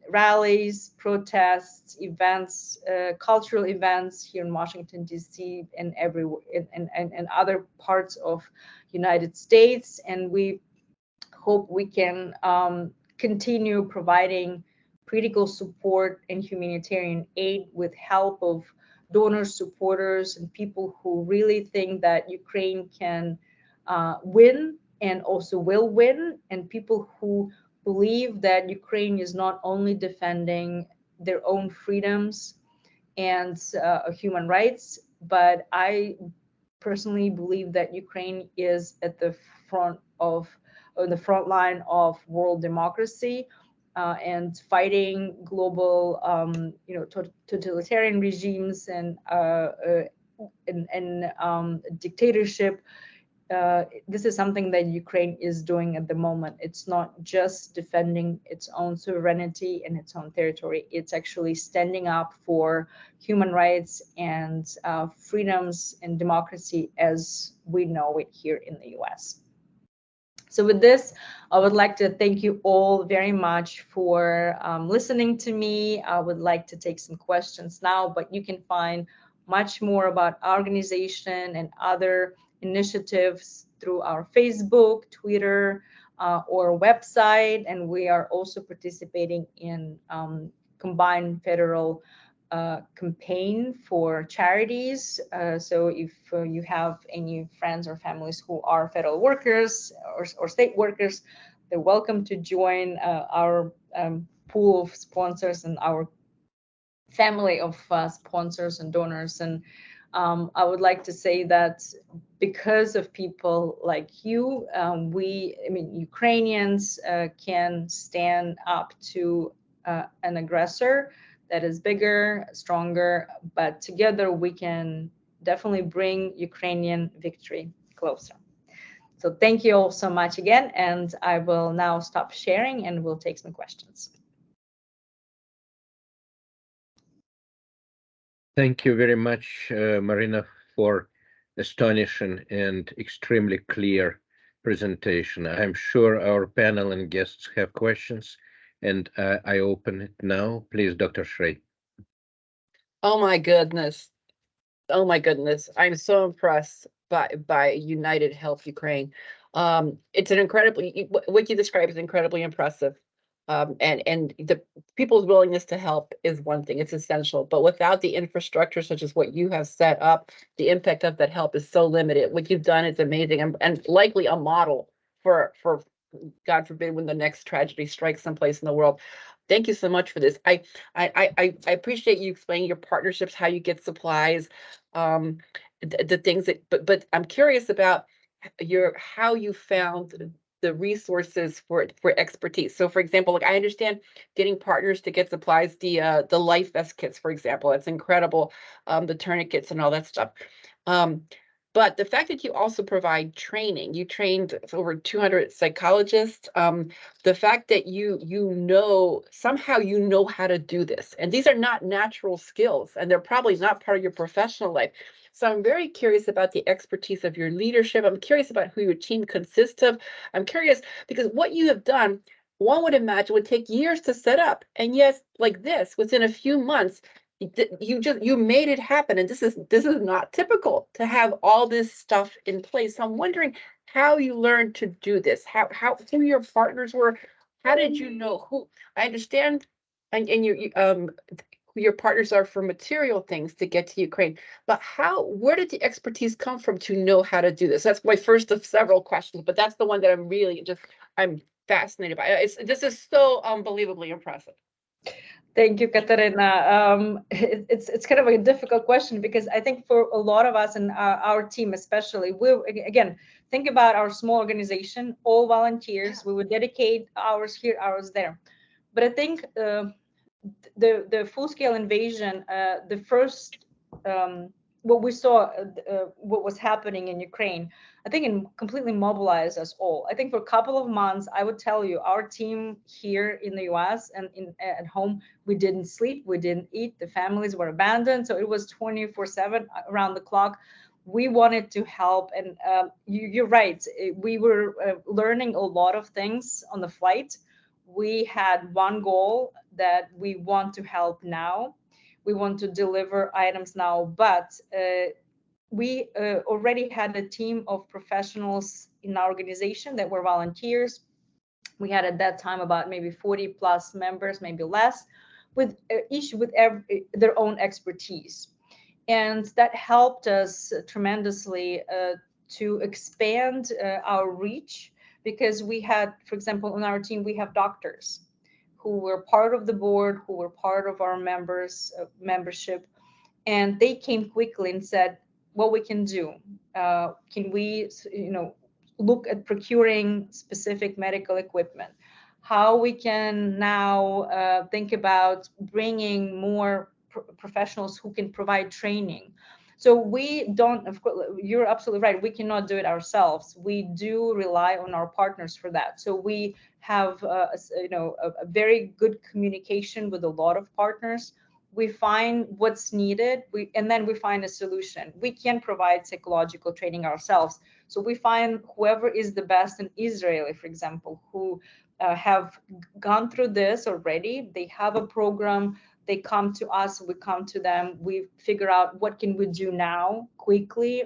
rallies, protests, events, cultural events here in Washington, D.C. and other parts of United States. And we hope we can continue providing critical support and humanitarian aid with help of donors, supporters, and people who really think that Ukraine can win and also will win, and people who believe that Ukraine is not only defending their own freedoms and human rights, but I personally believe that Ukraine is at the front line of world democracy and fighting global, totalitarian regimes and dictatorship. This is something that Ukraine is doing at the moment. It's not just defending its own sovereignty and its own territory. It's actually standing up for human rights and freedoms and democracy as we know it here in the US. So with this, I would like to thank you all very much for listening to me. I would like to take some questions now, but you can find much more about our organization and other initiatives through our Facebook, Twitter, or website. And we are also participating in combined federal campaign for charities. So if you have any friends or families who are federal workers or state workers, they're welcome to join our pool of sponsors and our family of sponsors and donors. And I would like to say that because of people like you, Ukrainians can stand up to an aggressor that is bigger, stronger, but together we can definitely bring Ukrainian victory closer. So thank you all so much again, and I will now stop sharing and we'll take some questions. Thank you very much, Maryna, for astonishing and extremely clear presentation. I'm sure our panel and guests have questions, and I open it now. Please, Dr. Shrey. Oh my goodness. Oh my goodness. I'm so impressed by United Health Ukraine. It's an incredibly, what you describe is incredibly impressive. And the people's willingness to help is one thing, it's essential, but without the infrastructure such as what you have set up, the impact of that help is so limited. What you've done is amazing and likely a model for God forbid when the next tragedy strikes someplace in the world. Thank you so much for this. I appreciate you explaining your partnerships, how you get supplies, the things that, but I'm curious about how you found the resources for expertise. So for example, like I understand getting partners to get supplies, the life vest kits, for example, that's incredible, the tourniquets and all that stuff. But the fact that you also provide training, you trained over 200 psychologists, the fact that somehow you know how to do this, and these are not natural skills, and they're probably not part of your professional life. So I'm very curious about the expertise of your leadership. I'm curious about who your team consists of. I'm curious because what you have done, one would imagine would take years to set up. And yes, like this, within a few months, you made it happen. And this is not typical to have all this stuff in place. So I'm wondering how you learned to do this, who your partners were, how did you know who? I understand, and you who your partners are for material things to get to Ukraine, but where did the expertise come from to know how to do this? That's my first of several questions, but that's the one that I'm fascinated by. This is so unbelievably impressive. Thank you, Katerina. It's kind of a difficult question because I think for a lot of us and our team especially, again, think about our small organization, all volunteers. We would dedicate hours here, hours there. But I think the full-scale invasion, the first what we saw, what was happening in Ukraine, I think it completely mobilized us all. I think for a couple of months, I would tell you, our team here in the US and at home, we didn't sleep, we didn't eat, the families were abandoned. So it was 24/7 around the clock. We wanted to help. And you're right, we were learning a lot of things on the flight. We had one goal that we want to help now. We want to deliver items now, but we already had a team of professionals in our organization that were volunteers. We had at that time about maybe 40 plus members, maybe less, with each with their own expertise. And that helped us tremendously to expand our reach, because we had, for example, on our team, we have doctors who were part of the board, who were part of our membership. And they came quickly and said, what we can do. Can we, look at procuring specific medical equipment? How we can now think about bringing more professionals who can provide training. So we don't, of course, you're absolutely right, we cannot do it ourselves. We do rely on our partners for that. So we have a very good communication with a lot of partners. We find what's needed, and then we find a solution. We can provide psychological training ourselves. So we find whoever is the best in Israel, for example, who have gone through this already. They have a program. They come to us, we come to them, we figure out what can we do now quickly,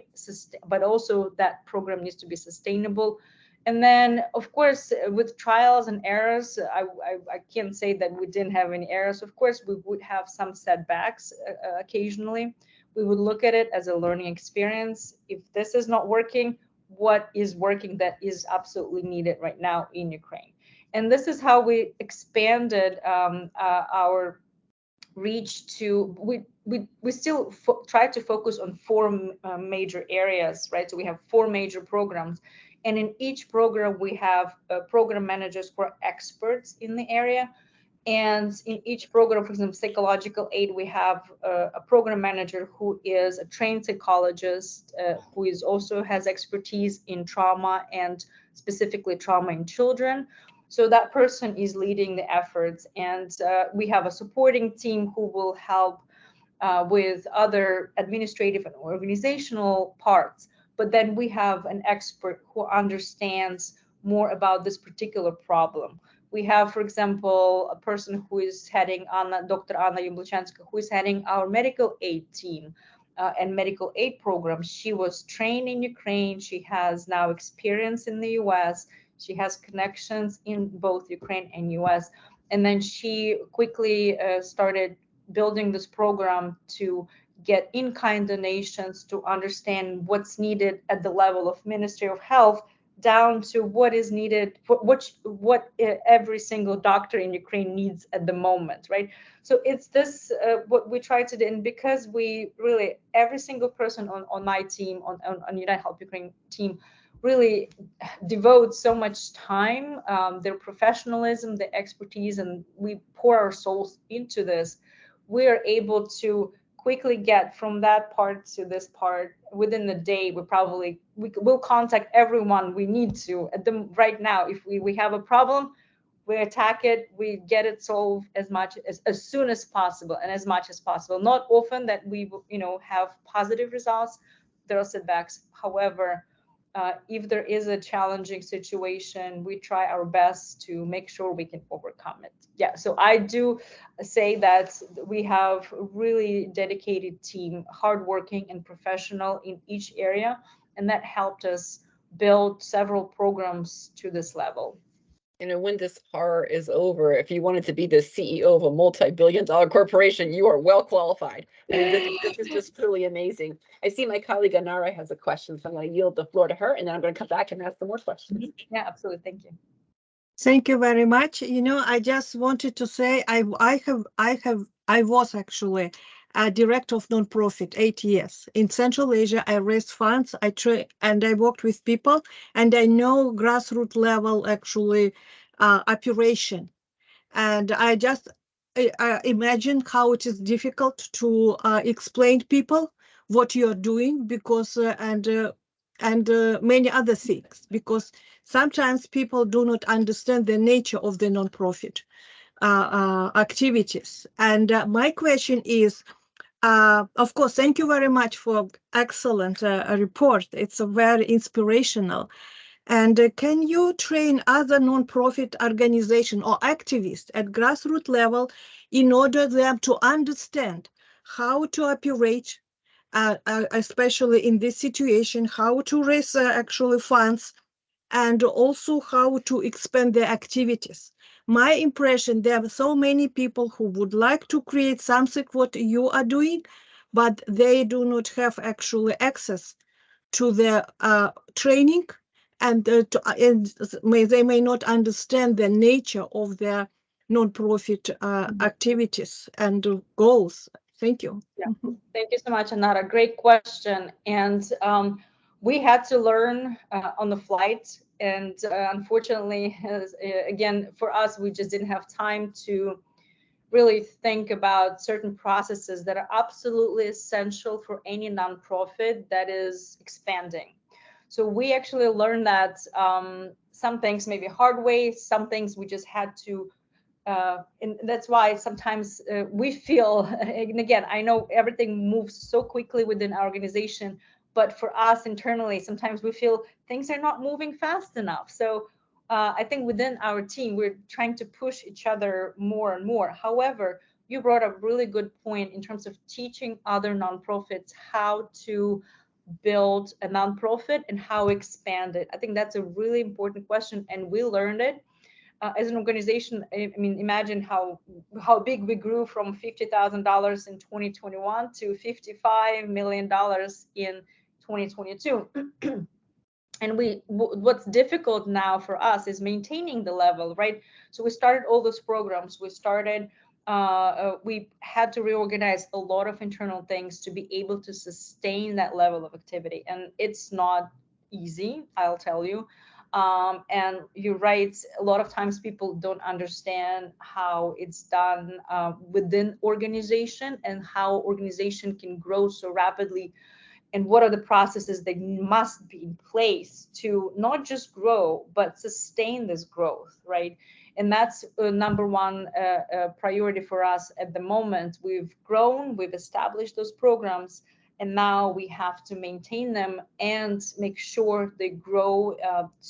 but also that program needs to be sustainable. And then, of course, with trials and errors, I can't say that we didn't have any errors. Of course, we would have some setbacks occasionally. We would look at it as a learning experience. If this is not working, what is working that is absolutely needed right now in Ukraine? And this is how we expanded our reach to, we still try to focus on four major areas, right? So we have four major programs, and in each program we have program managers who are experts in the area. And in each program, for example, psychological aid, we have a program manager who is a trained psychologist, who is also has expertise in trauma, and specifically trauma in children. So that person is leading the efforts, and we have a supporting team who will help with other administrative and organizational parts. But then we have an expert who understands more about this particular problem. We have, for example, a person who is heading, Dr. Anna Yablochenska, who is heading our medical aid team and medical aid program. She was trained in Ukraine. She has now experience in the US. She has connections in both Ukraine and US. And then she quickly started building this program to get in-kind donations, to understand what's needed at the level of Ministry of Health, down to what is needed, what every single doctor in Ukraine needs at the moment, right? So it's this, what we try to do, and because we really, every single person on my team, on United Help Ukraine team, really devote so much time, their professionalism, their expertise, and we pour our souls into this. We are able to quickly get from that part to this part within the day. We'll contact everyone we need to at the right now. If we have a problem, we attack it, we get it solved as soon as possible and as much as possible. Not often that we have positive results. There are setbacks. However, if there is a challenging situation, we try our best to make sure we can overcome it. Yeah, so I do say that we have a really dedicated team, hardworking and professional in each area, and that helped us build several programs to this level. When this horror is over, if you wanted to be the CEO of a multi-billion-dollar corporation, you are well qualified. I mean, this is just truly amazing. I see my colleague Anara has a question, so I'm going to yield the floor to her, and then I'm going to come back and ask some more questions. Yeah, absolutely. Thank you. Thank you very much. I just wanted to say I was actually a director of nonprofit 8 years in Central Asia. I raised funds, and I worked with people, and I know grassroots level actually operation. And I just imagine how it is difficult to explain people what you are doing, because and many other things, because sometimes people do not understand the nature of the nonprofit activities. And my question is, of course, thank you very much for excellent report. It's a very inspirational. And can you train other nonprofit organizations or activists at grassroots level in order them to understand how to operate, especially in this situation, how to raise actually funds, and also how to expand their activities? My impression, there are so many people who would like to create something what you are doing, but they do not have actually access to the training, and they may not understand the nature of their nonprofit activities and goals. Thank you. Yeah. Mhm. Thank you so much, Anara. Great question. And we had to learn on the flight. And unfortunately, again, for us, we just didn't have time to really think about certain processes that are absolutely essential for any nonprofit that is expanding. So we actually learned that some things maybe hard way, some things we just had to and that's why sometimes we feel, and again, I know everything moves so quickly within our organization, but for us internally, sometimes we feel things are not moving fast enough. So I think within our team, we're trying to push each other more and more. However, you brought up a really good point in terms of teaching other nonprofits how to build a nonprofit and how expand it. I think that's a really important question, and we learned it as an organization. I mean, imagine how big we grew from $50,000 in 2021 to $55 million in 2022. And what's difficult now for us is maintaining the level, right? So we started all those programs. We started. We had to reorganize a lot of internal things to be able to sustain that level of activity, and it's not easy, I'll tell you. And you're right, a lot of times people don't understand how it's done within organization and how organization can grow so rapidly, and what are the processes that must be in place to not just grow but sustain this growth, right? And that's number one priority for us at the moment. We've grown, we've established those programs, and now we have to maintain them and make sure they grow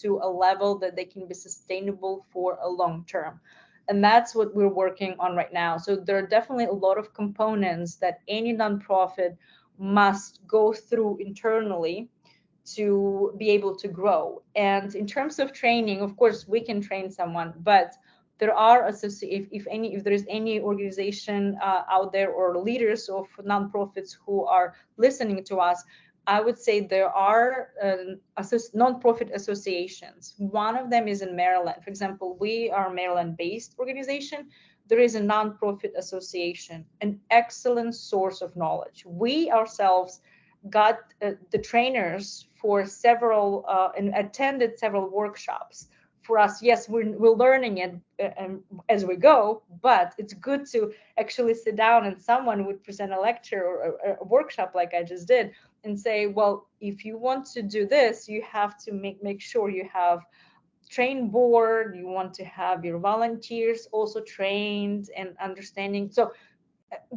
to a level that they can be sustainable for a long term. And that's what we're working on right now. So there are definitely a lot of components that any nonprofit must go through internally to be able to grow. And in terms of training, of course, we can train someone, but there are if there is any organization out there or leaders of nonprofits who are listening to us, I would say there are nonprofit associations. One of them is in Maryland. For example, we are a Maryland-based organization. There is a nonprofit association, an excellent source of knowledge. We ourselves got the trainers for several and attended several workshops. For us, yes, we're learning it as we go, but it's good to actually sit down and someone would present a lecture or a workshop like I just did and say, well, if you want to do this, you have to make sure you have trained board, you want to have your volunteers also trained and understanding. So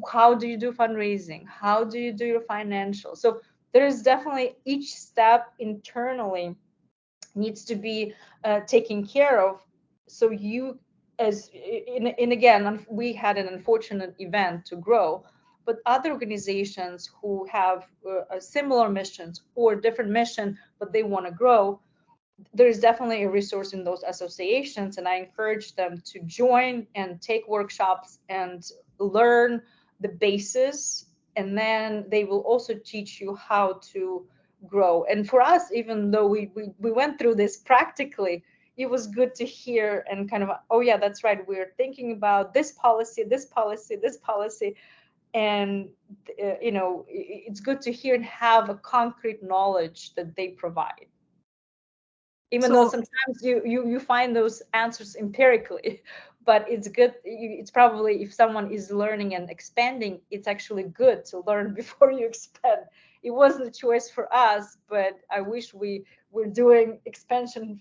how do you do fundraising? How do you do your financial? So there is definitely each step internally needs to be taken care of. So you, as in again, we had an unfortunate event to grow, but other organizations who have similar missions or different mission, but they want to grow, there's definitely a resource in those associations, and I encourage them to join and take workshops and learn the basis, and then they will also teach you how to grow. And for us, even though we went through this practically, it was good to hear and kind of, oh yeah, that's right, we're thinking about this policy, this policy, this policy. And it's good to hear and have a concrete knowledge that they provide, even though sometimes you find those answers empirically. But it's good, it's probably, if someone is learning and expanding, it's actually good to learn before you expand. It wasn't a choice for us, but I wish we were doing expansion,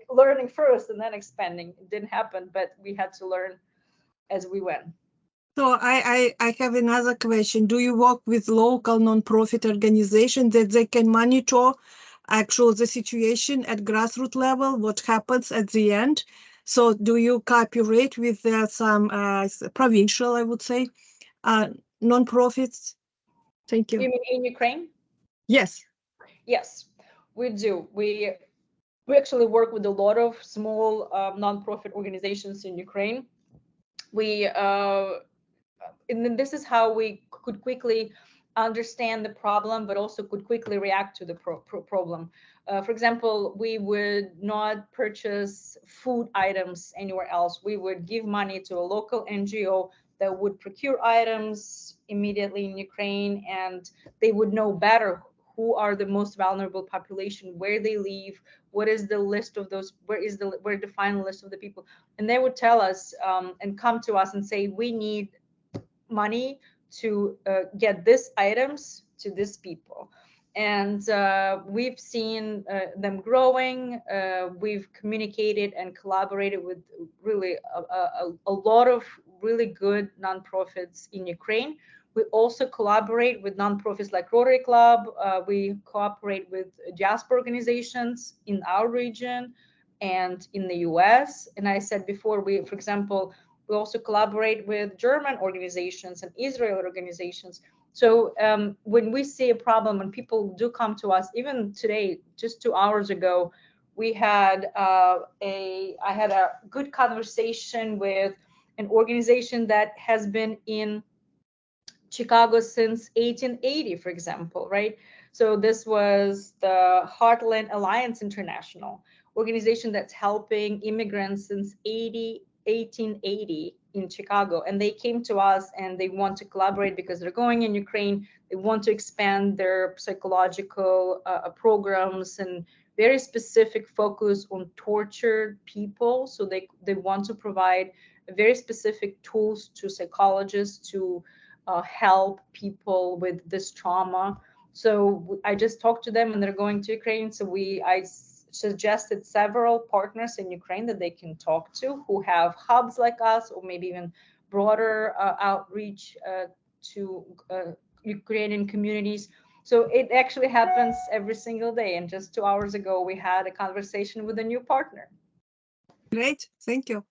learning first and then expanding. It didn't happen, but we had to learn as we went. So I have another question. Do you work with local nonprofit organizations that they can monitor actual the situation at grassroots level, what happens at the end? So do you cooperate with some provincial, I would say, nonprofits? Thank you. You mean in Ukraine? Yes. Yes, we do. We actually work with a lot of small nonprofit organizations in Ukraine. And then this is how we could quickly understand the problem, but also could quickly react to the problem. For example, we would not purchase food items anywhere else. We would give money to a local NGO that would procure items immediately in Ukraine, and they would know better who are the most vulnerable population, where they live, what is the list of those, where the final list of the people, and they would tell us and come to us and say, we need money to get these items to these people. And we've seen them growing. We've communicated and collaborated with really a lot of really good nonprofits in Ukraine. We also collaborate with nonprofits like Rotary Club. We cooperate with diaspora organizations in our region and in the US. And I said before, for example, we also collaborate with German organizations and Israeli organizations. So when we see a problem, when people do come to us, even today, just 2 hours ago, I had a good conversation with an organization that has been in Chicago since 1880, for example, right? So this was the Heartland Alliance International organization that's helping immigrants since 1880 in Chicago. And they came to us and they want to collaborate because they're going in Ukraine. They want to expand their psychological programs and very specific focus on tortured people. So they want to provide very specific tools to psychologists to help people with this trauma. So I just talked to them and they're going to Ukraine. So I suggested several partners in Ukraine that they can talk to who have hubs like us, or maybe even broader outreach to Ukrainian communities. So it actually happens every single day. And just 2 hours ago, we had a conversation with a new partner. Great, thank you.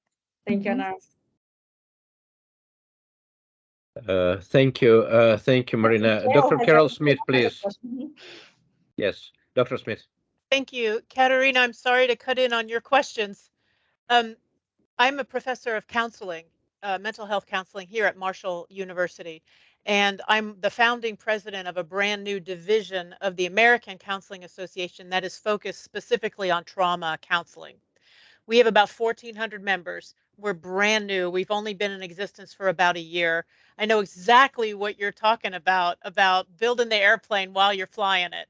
Thank you, Anna. Thank you. Thank you, Maryna. Dr. Carol Smith, please. Yes, Dr. Smith. Thank you, Katerina. I'm sorry to cut in on your questions. I'm a professor of counseling, mental health counseling here at Marshall University, and I'm the founding president of a brand new division of the American Counseling Association that is focused specifically on trauma counseling. We have about 1,400 members. We're brand new. We've only been in existence for about a year. I know exactly what you're talking about building the airplane while you're flying it.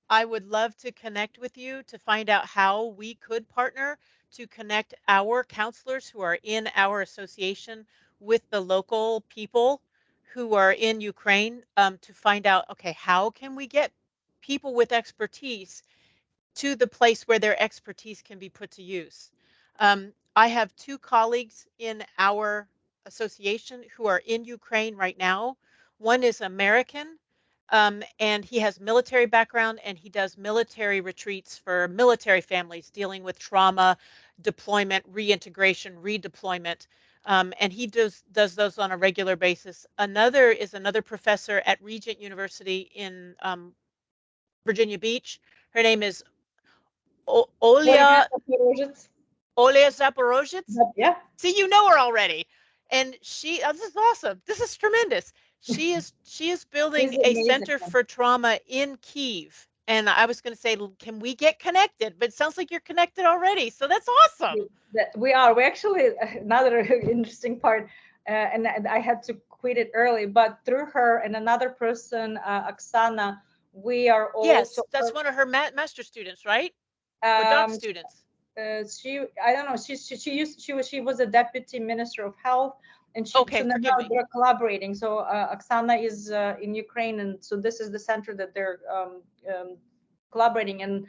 I would love to connect with you to find out how we could partner to connect our counselors who are in our association with the local people who are in Ukraine, to find out, okay, how can we get people with expertise to the place where their expertise can be put to use. I have 2 colleagues in our association who are in Ukraine right now. One is American, and he has military background, and he does military retreats for military families dealing with trauma, deployment, reintegration, redeployment. And he does those on a regular basis. Another is another professor at Regent University in Virginia Beach. Her name is Olya Zaporozhets. Yeah. See, you know her already. And this is awesome. This is tremendous. She is building a center for trauma in Kyiv. And I was going to say, can we get connected? But it sounds like you're connected already. So that's awesome. We are. We actually, another interesting part, and I had to quit it early, but through her and another person, Oksana, we are also. Yes, that's one of her master students, right? Or doc students. I don't know. She was a deputy minister of health, and so now they're collaborating. So Oksana is in Ukraine, and so this is the center that they're collaborating. And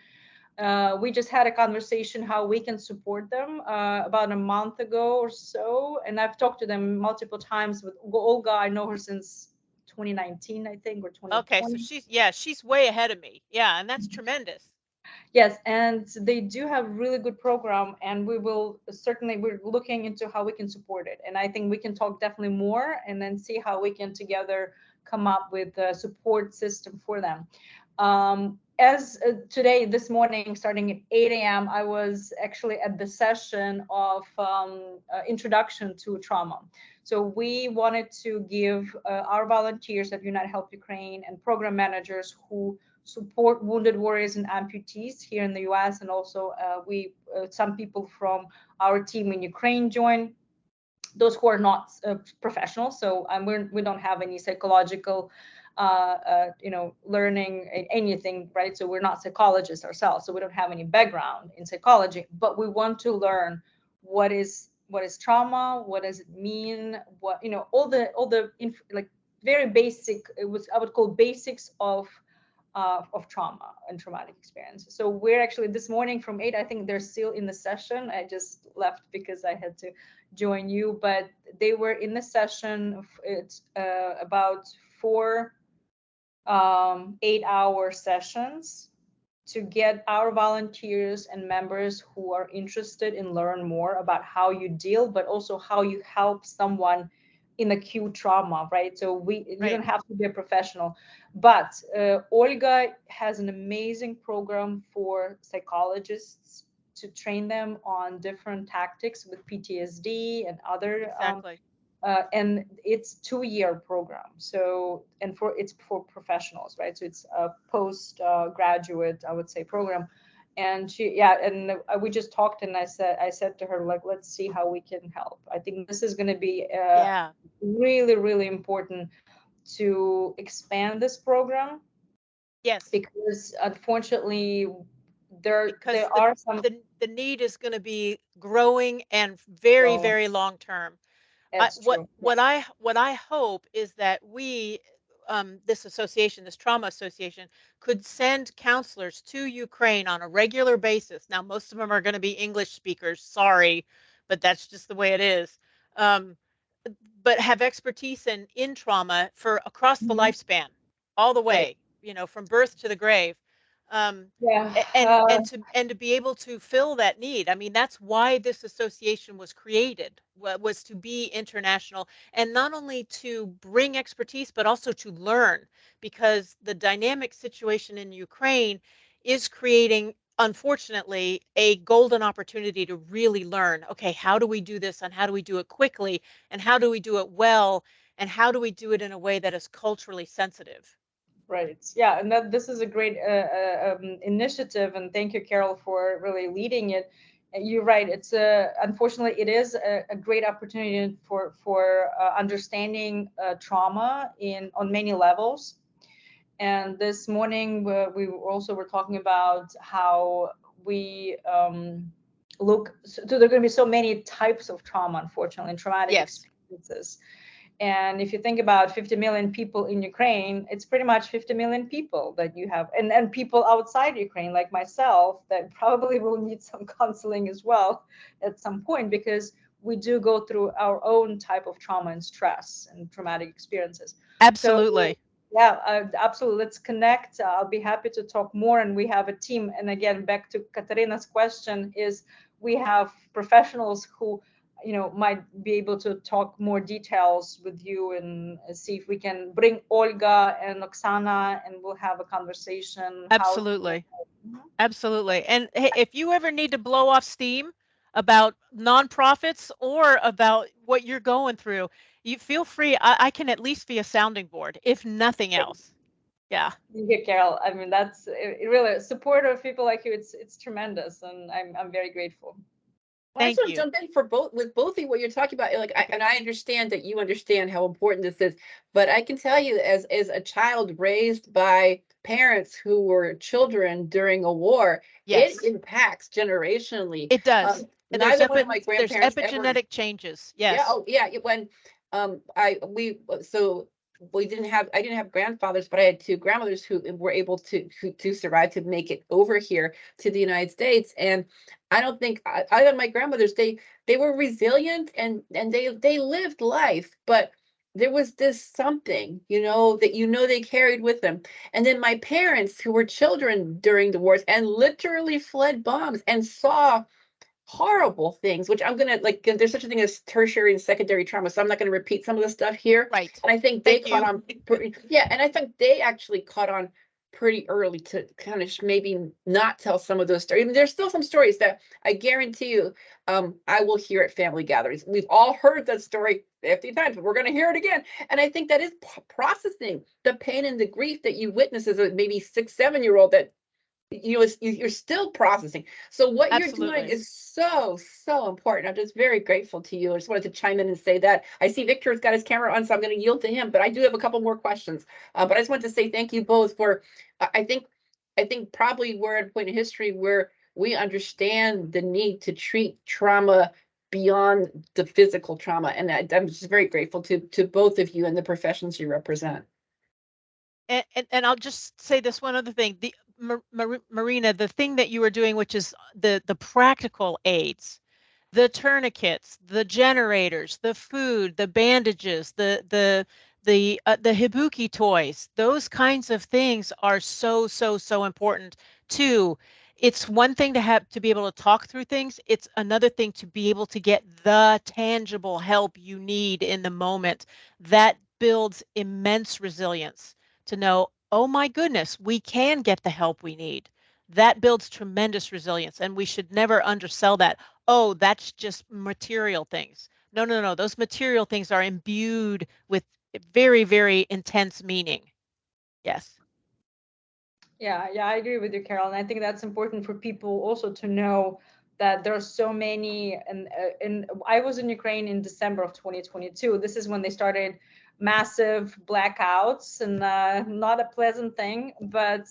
we just had a conversation how we can support them about a month ago or so, and I've talked to them multiple times. With Olga, I know her since 2019, I think, or 2020. Okay, so she's way ahead of me. Yeah, and that's tremendous. Yes, and they do have a really good program, and we're looking into how we can support it. And I think we can talk definitely more and then see how we can together come up with a support system for them. As today, this morning, starting at 8 a.m., I was actually at the session of introduction to trauma. So we wanted to give our volunteers at United Help Ukraine and program managers who support wounded warriors and amputees here in the US, and also some people from our team in Ukraine joined. those who are not professionals. So we don't have any psychological learning anything, right? So we're not psychologists ourselves, so we don't have any background in psychology, but we want to learn what is trauma, what does it mean, what, all the like very basic, I would call basics of trauma and traumatic experiences. So we're actually this morning from 8, I think they're still in the session. I just left because I had to join you, but they were in the session. It's about 4 8-hour sessions to get our volunteers and members who are interested in learn more about how you deal, but also how you help someone in acute trauma, right? So you don't have to be a professional, but Olga has an amazing program for psychologists to train them on different tactics with PTSD and other and it's 2-year program. So, and it's for professionals, right? So it's a post-graduate, I would say, program. And we just talked, and I said to her, like, let's see how we can help. I think this is going to be really, really important to expand this program. Yes, because unfortunately, there are some. The need is going to be growing and very, very long term. What I hope is that we, this association, this trauma association, could send counselors to Ukraine on a regular basis. Now, most of them are going to be English speakers. Sorry, but that's just the way it is. But have expertise in trauma for across the lifespan, all the way, from birth to the grave. And to be able to fill that need. I mean, that's why this association was created, was to be international, and not only to bring expertise, but also to learn, because the dynamic situation in Ukraine is creating, unfortunately, a golden opportunity to really learn, okay, how do we do this, and how do we do it quickly, and how do we do it well, and how do we do it in a way that is culturally sensitive? Right. Yeah, and this is a great initiative, and thank you, Carol, for really leading it. You're right. It's unfortunately it is a great opportunity for understanding trauma on many levels. And this morning we also were talking about how we look. So there are going to be so many types of trauma, unfortunately, and traumatic experiences. And if you think about 50 million people in Ukraine, it's pretty much 50 million people that you have, and people outside Ukraine, like myself, that probably will need some counseling as well at some point, because we do go through our own type of trauma and stress and traumatic experiences. Absolutely. So, absolutely. Let's connect. I'll be happy to talk more. And we have a team. And again, back to Katarina's question, is we have professionals who might be able to talk more details with you and see if we can bring Olga and Oksana, and we'll have a conversation. Absolutely. Absolutely. And hey, if you ever need to blow off steam about nonprofits or about what you're going through, you feel free. I can at least be a sounding board, if nothing else. Yeah. Thank you, Carol. I mean, that's really support of people like you. It's tremendous, and I'm very grateful. Well, I just want to jump in with both of you, what you're talking about. Like, I understand that you understand how important this is, but I can tell you, as a child raised by parents who were children during a war, it impacts generationally. It does. Neither one of my grandparents there's epigenetic changes. Yes. Yeah. Oh, yeah. When I didn't have grandfathers, but I had 2 grandmothers who were able to survive, to make it over here to the United States. And I don't think either of my grandmothers, they were resilient and they lived life, but there was this something, that they carried with them. And then my parents, who were children during the wars and literally fled bombs and saw horrible things, which I'm gonna, like, there's such a thing as tertiary and secondary trauma, so I'm not going to repeat some of the stuff here. Right. And I think they caught on. And I think they actually caught on pretty early to kind of maybe not tell some of those stories. I mean, there's still some stories that I guarantee you I will hear at family gatherings. We've all heard that story 50 times, but we're going to hear it again. And I think that is processing the pain and the grief that you witness as a maybe 6-7-year-old that you're still processing. So what you're doing Absolutely. is so important. I'm just very grateful to you. I just wanted to chime in and say that. I see Victor's got his camera on, so I'm going to yield to him, but I do have a couple more questions. But I just want to say thank you both for, I think probably we're at a point in history where we understand the need to treat trauma beyond the physical trauma. And I'm just very grateful to both of you and the professions you represent. And I'll just say this one other thing. The Maryna, the thing that you are doing, which is the practical aids, the tourniquets, the generators, the food, the bandages, the hibuki toys, those kinds of things are so important too. It's one thing to be able to talk through things. It's another thing to be able to get the tangible help you need in the moment. That builds immense resilience to know, oh my goodness, we can get the help we need. That builds tremendous resilience, and we should never undersell that. Oh, that's just material things. No. Those material things are imbued with very, very intense meaning. Yes. Yeah, I agree with you, Carol. And I think that's important for people also to know that there are so many. And I was in Ukraine in December of 2022. This is when they started massive blackouts, and not a pleasant thing. But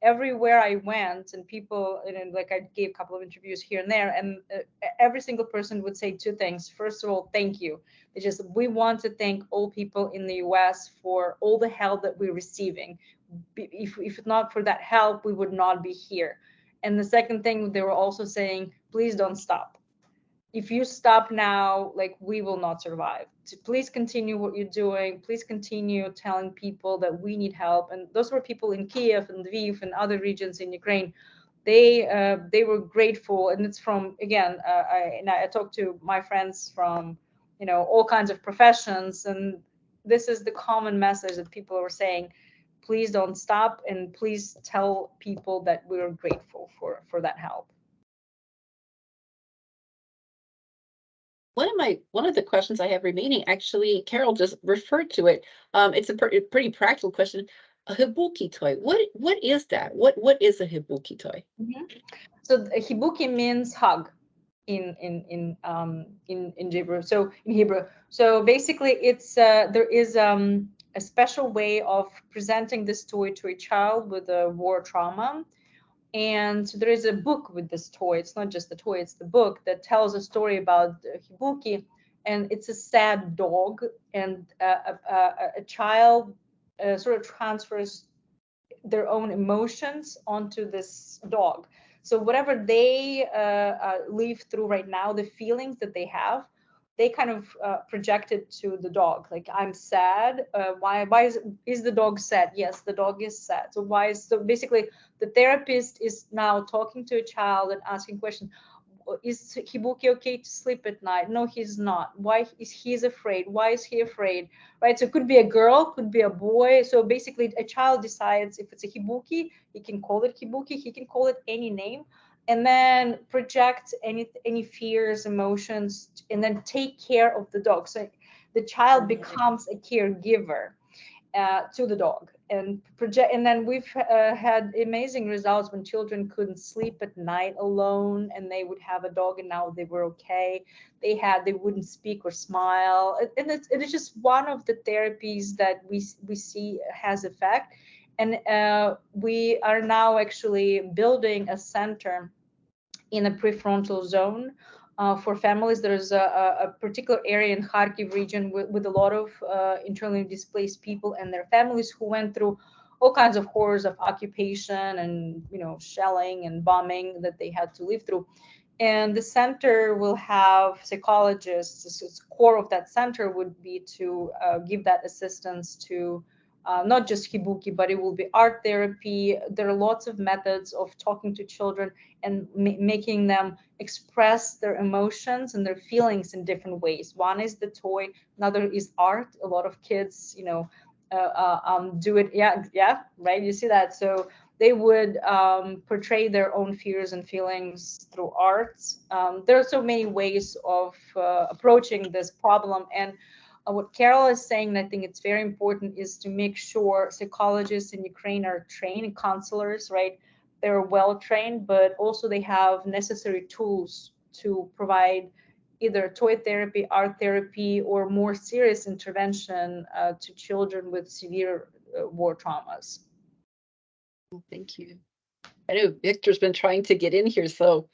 everywhere I went, and people, like I gave a couple of interviews here and there, and every single person would say two things. First of all, thank you. It's just, we want to thank all people in the US for all the help that we're receiving. If not for that help, we would not be here. And the second thing, they were also saying, please don't stop. If you stop now, like, we will not survive. So please continue what you're doing. Please continue telling people that we need help. And those were people in Kyiv and Lviv and other regions in Ukraine. They were grateful. And it's from, again, I talked to my friends from, all kinds of professions, and this is the common message that people were saying: please don't stop, and please tell people that we're grateful for that help. One of the questions I have remaining, actually, Carol just referred to it. It's a pretty practical question. A hibuki toy. What is that? What is a hibuki toy? Mm-hmm. So hibuki means hug in Hebrew. So in Hebrew. So basically, it's there is a special way of presenting this toy to a child with a war trauma. And there is a book with this toy. It's not just the toy, it's the book that tells a story about hibuki. And it's a sad dog, and a child sort of transfers their own emotions onto this dog. So whatever they live through right now, the feelings that they have, they kind of project it to the dog. Like, I'm sad. Why is the dog sad? Yes, the dog is sad. So basically the therapist is now talking to a child and asking questions. Is hibuki okay to sleep at night? No, he's not. Why is he afraid? Why is he afraid? Right? So it could be a girl, could be a boy. So basically a child decides if it's a hibuki, he can call it hibuki, he can call it any name, and then project any fears, emotions, and then take care of the dog. So the child becomes a caregiver to the dog, and project. And then we've had amazing results when children couldn't sleep at night alone, and they would have a dog, and now they were okay. They wouldn't speak or smile, and it's just one of the therapies that we see has effect. And we are now actually building a center in a prefrontal zone for families. There's a particular area in Kharkiv region with a lot of internally displaced people and their families who went through all kinds of horrors of occupation and shelling and bombing that they had to live through. And the center will have psychologists. The core of that center would be to give that assistance to not just hibuki, but it will be art therapy. There are lots of methods of talking to children and making them express their emotions and their feelings in different ways. One is the toy, another is art. A lot of kids, do it. Yeah, right. You see that. So they would portray their own fears and feelings through art. There are so many ways of approaching this problem. And what Carol is saying, and I think it's very important, is to make sure psychologists in Ukraine are trained, counselors, right? they're well trained, but also they have necessary tools to provide either toy therapy, art therapy, or more serious intervention to children with severe war traumas. Well, thank you. I know Victor's been trying to get in here, so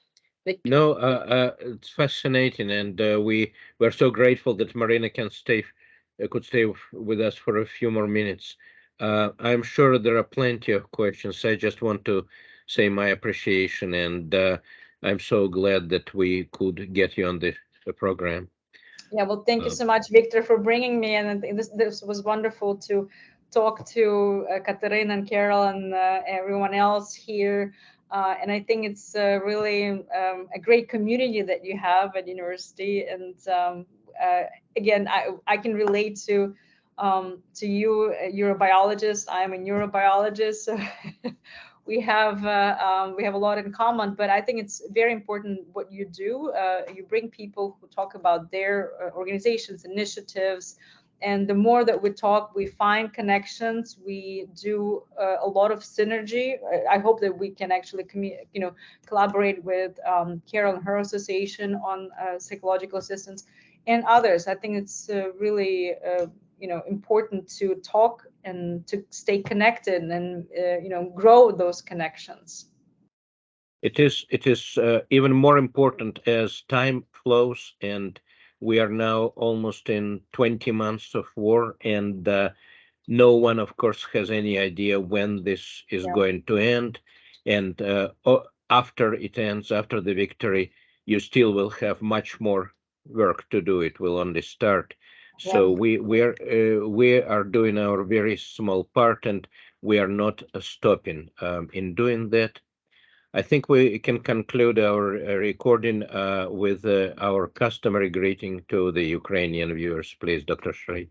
Victor. No, it's fascinating, and we're so grateful that Maryna could stay with us for a few more minutes. I'm sure there are plenty of questions. I just want to say my appreciation, and I'm so glad that we could get you on the program. Yeah, well, thank you so much, Victor, for bringing me in. And this was wonderful to talk to Katerina and Carol and everyone else here. And I think it's really a great community that you have at university. And again, I can relate to you. You're a biologist. I'm a neurobiologist. So we have a lot in common, but I think it's very important what you do. You bring people who talk about their organizations, initiatives, and the more that we talk, we find connections. We do a lot of synergy. I hope that we can actually collaborate with Carol and her association on psychological assistance and others. I think it's really important to talk and to stay connected and grow those connections. It is even more important as time flows, and we are now almost in 20 months of war, and no one, of course, has any idea when this is going to end. And after it ends, after the victory, you still will have much more work to do. It will only start. So we are doing our very small part, and we are not stopping in doing that. I think we can conclude our recording with our customary greeting to the Ukrainian viewers, please, Dr. Shrey.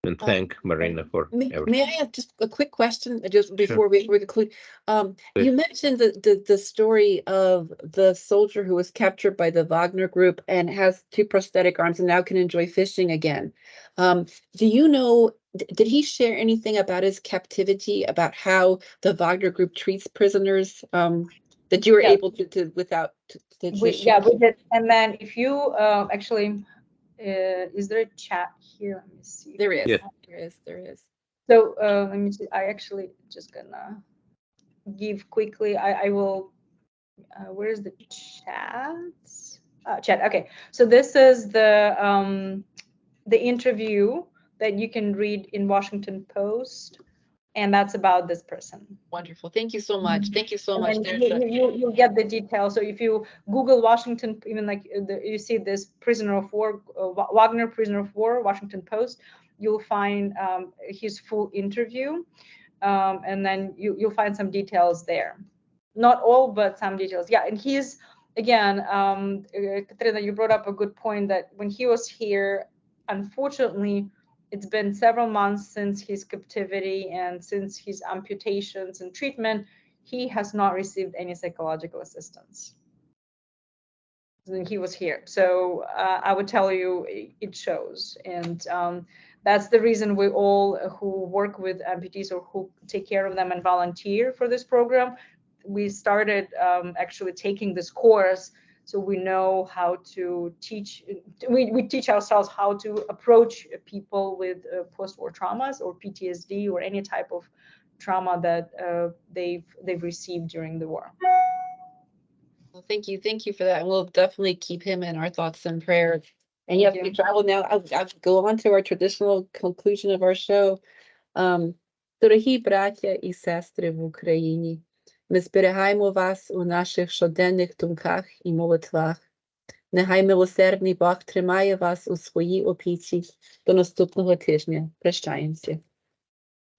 And thank Maryna for everything. May I have just a quick question just before we conclude? You mentioned the story of the soldier who was captured by the Wagner group and has 2 prosthetic arms and now can enjoy fishing again. Do you know, did he share anything about his captivity, about how the Wagner group treats prisoners, that you were able to without we did. And then if you actually is there a chat here? Let me see. There is. Yeah. There is. So let me see. I actually just gonna give quickly. I will. Where's the chat? Chat. Okay. So this is the interview that you can read in Washington Post, and that's about this person. Wonderful. Thank you so much. Thank you so much. You'll get the details. So if you Google Washington, even like you see this prisoner of war, Wagner prisoner of war, Washington Post, you'll find his full interview, and then you'll find some details there. Not all, but some details. Yeah, and he's again, Katerina, you brought up a good point that when he was here, unfortunately, it's been several months since his captivity and since his amputations and treatment, he has not received any psychological assistance. And he was here. So I would tell you it shows. And that's the reason we all who work with amputees or who take care of them and volunteer for this program, we started actually taking this course so we know how to teach. We teach ourselves how to approach people with post-war traumas or PTSD or any type of trauma that they've received during the war. Well, thank you for that. And we'll definitely keep him in our thoughts and prayers. And yes, we travel now. I'll go on to our traditional conclusion of our show. Дорогі браття і сестри в Україні, ми зберігаємо вас у наших щоденних думках і молитвах. Нехай милосердний Бог тримає вас у своїй опіці до наступного тижня. Прощаємося.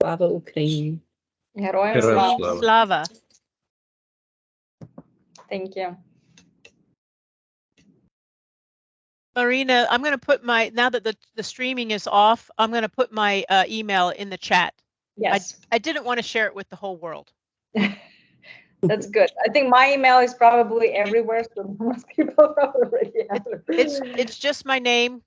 Слава Україні! Героям слава! Thank you. Maryna, I'm going to put now that the streaming is off, I'm going to put my email in the chat. Yes. I didn't want to share it with the whole world. That's good. I think my email is probably everywhere, so most people already have it. It's just my name,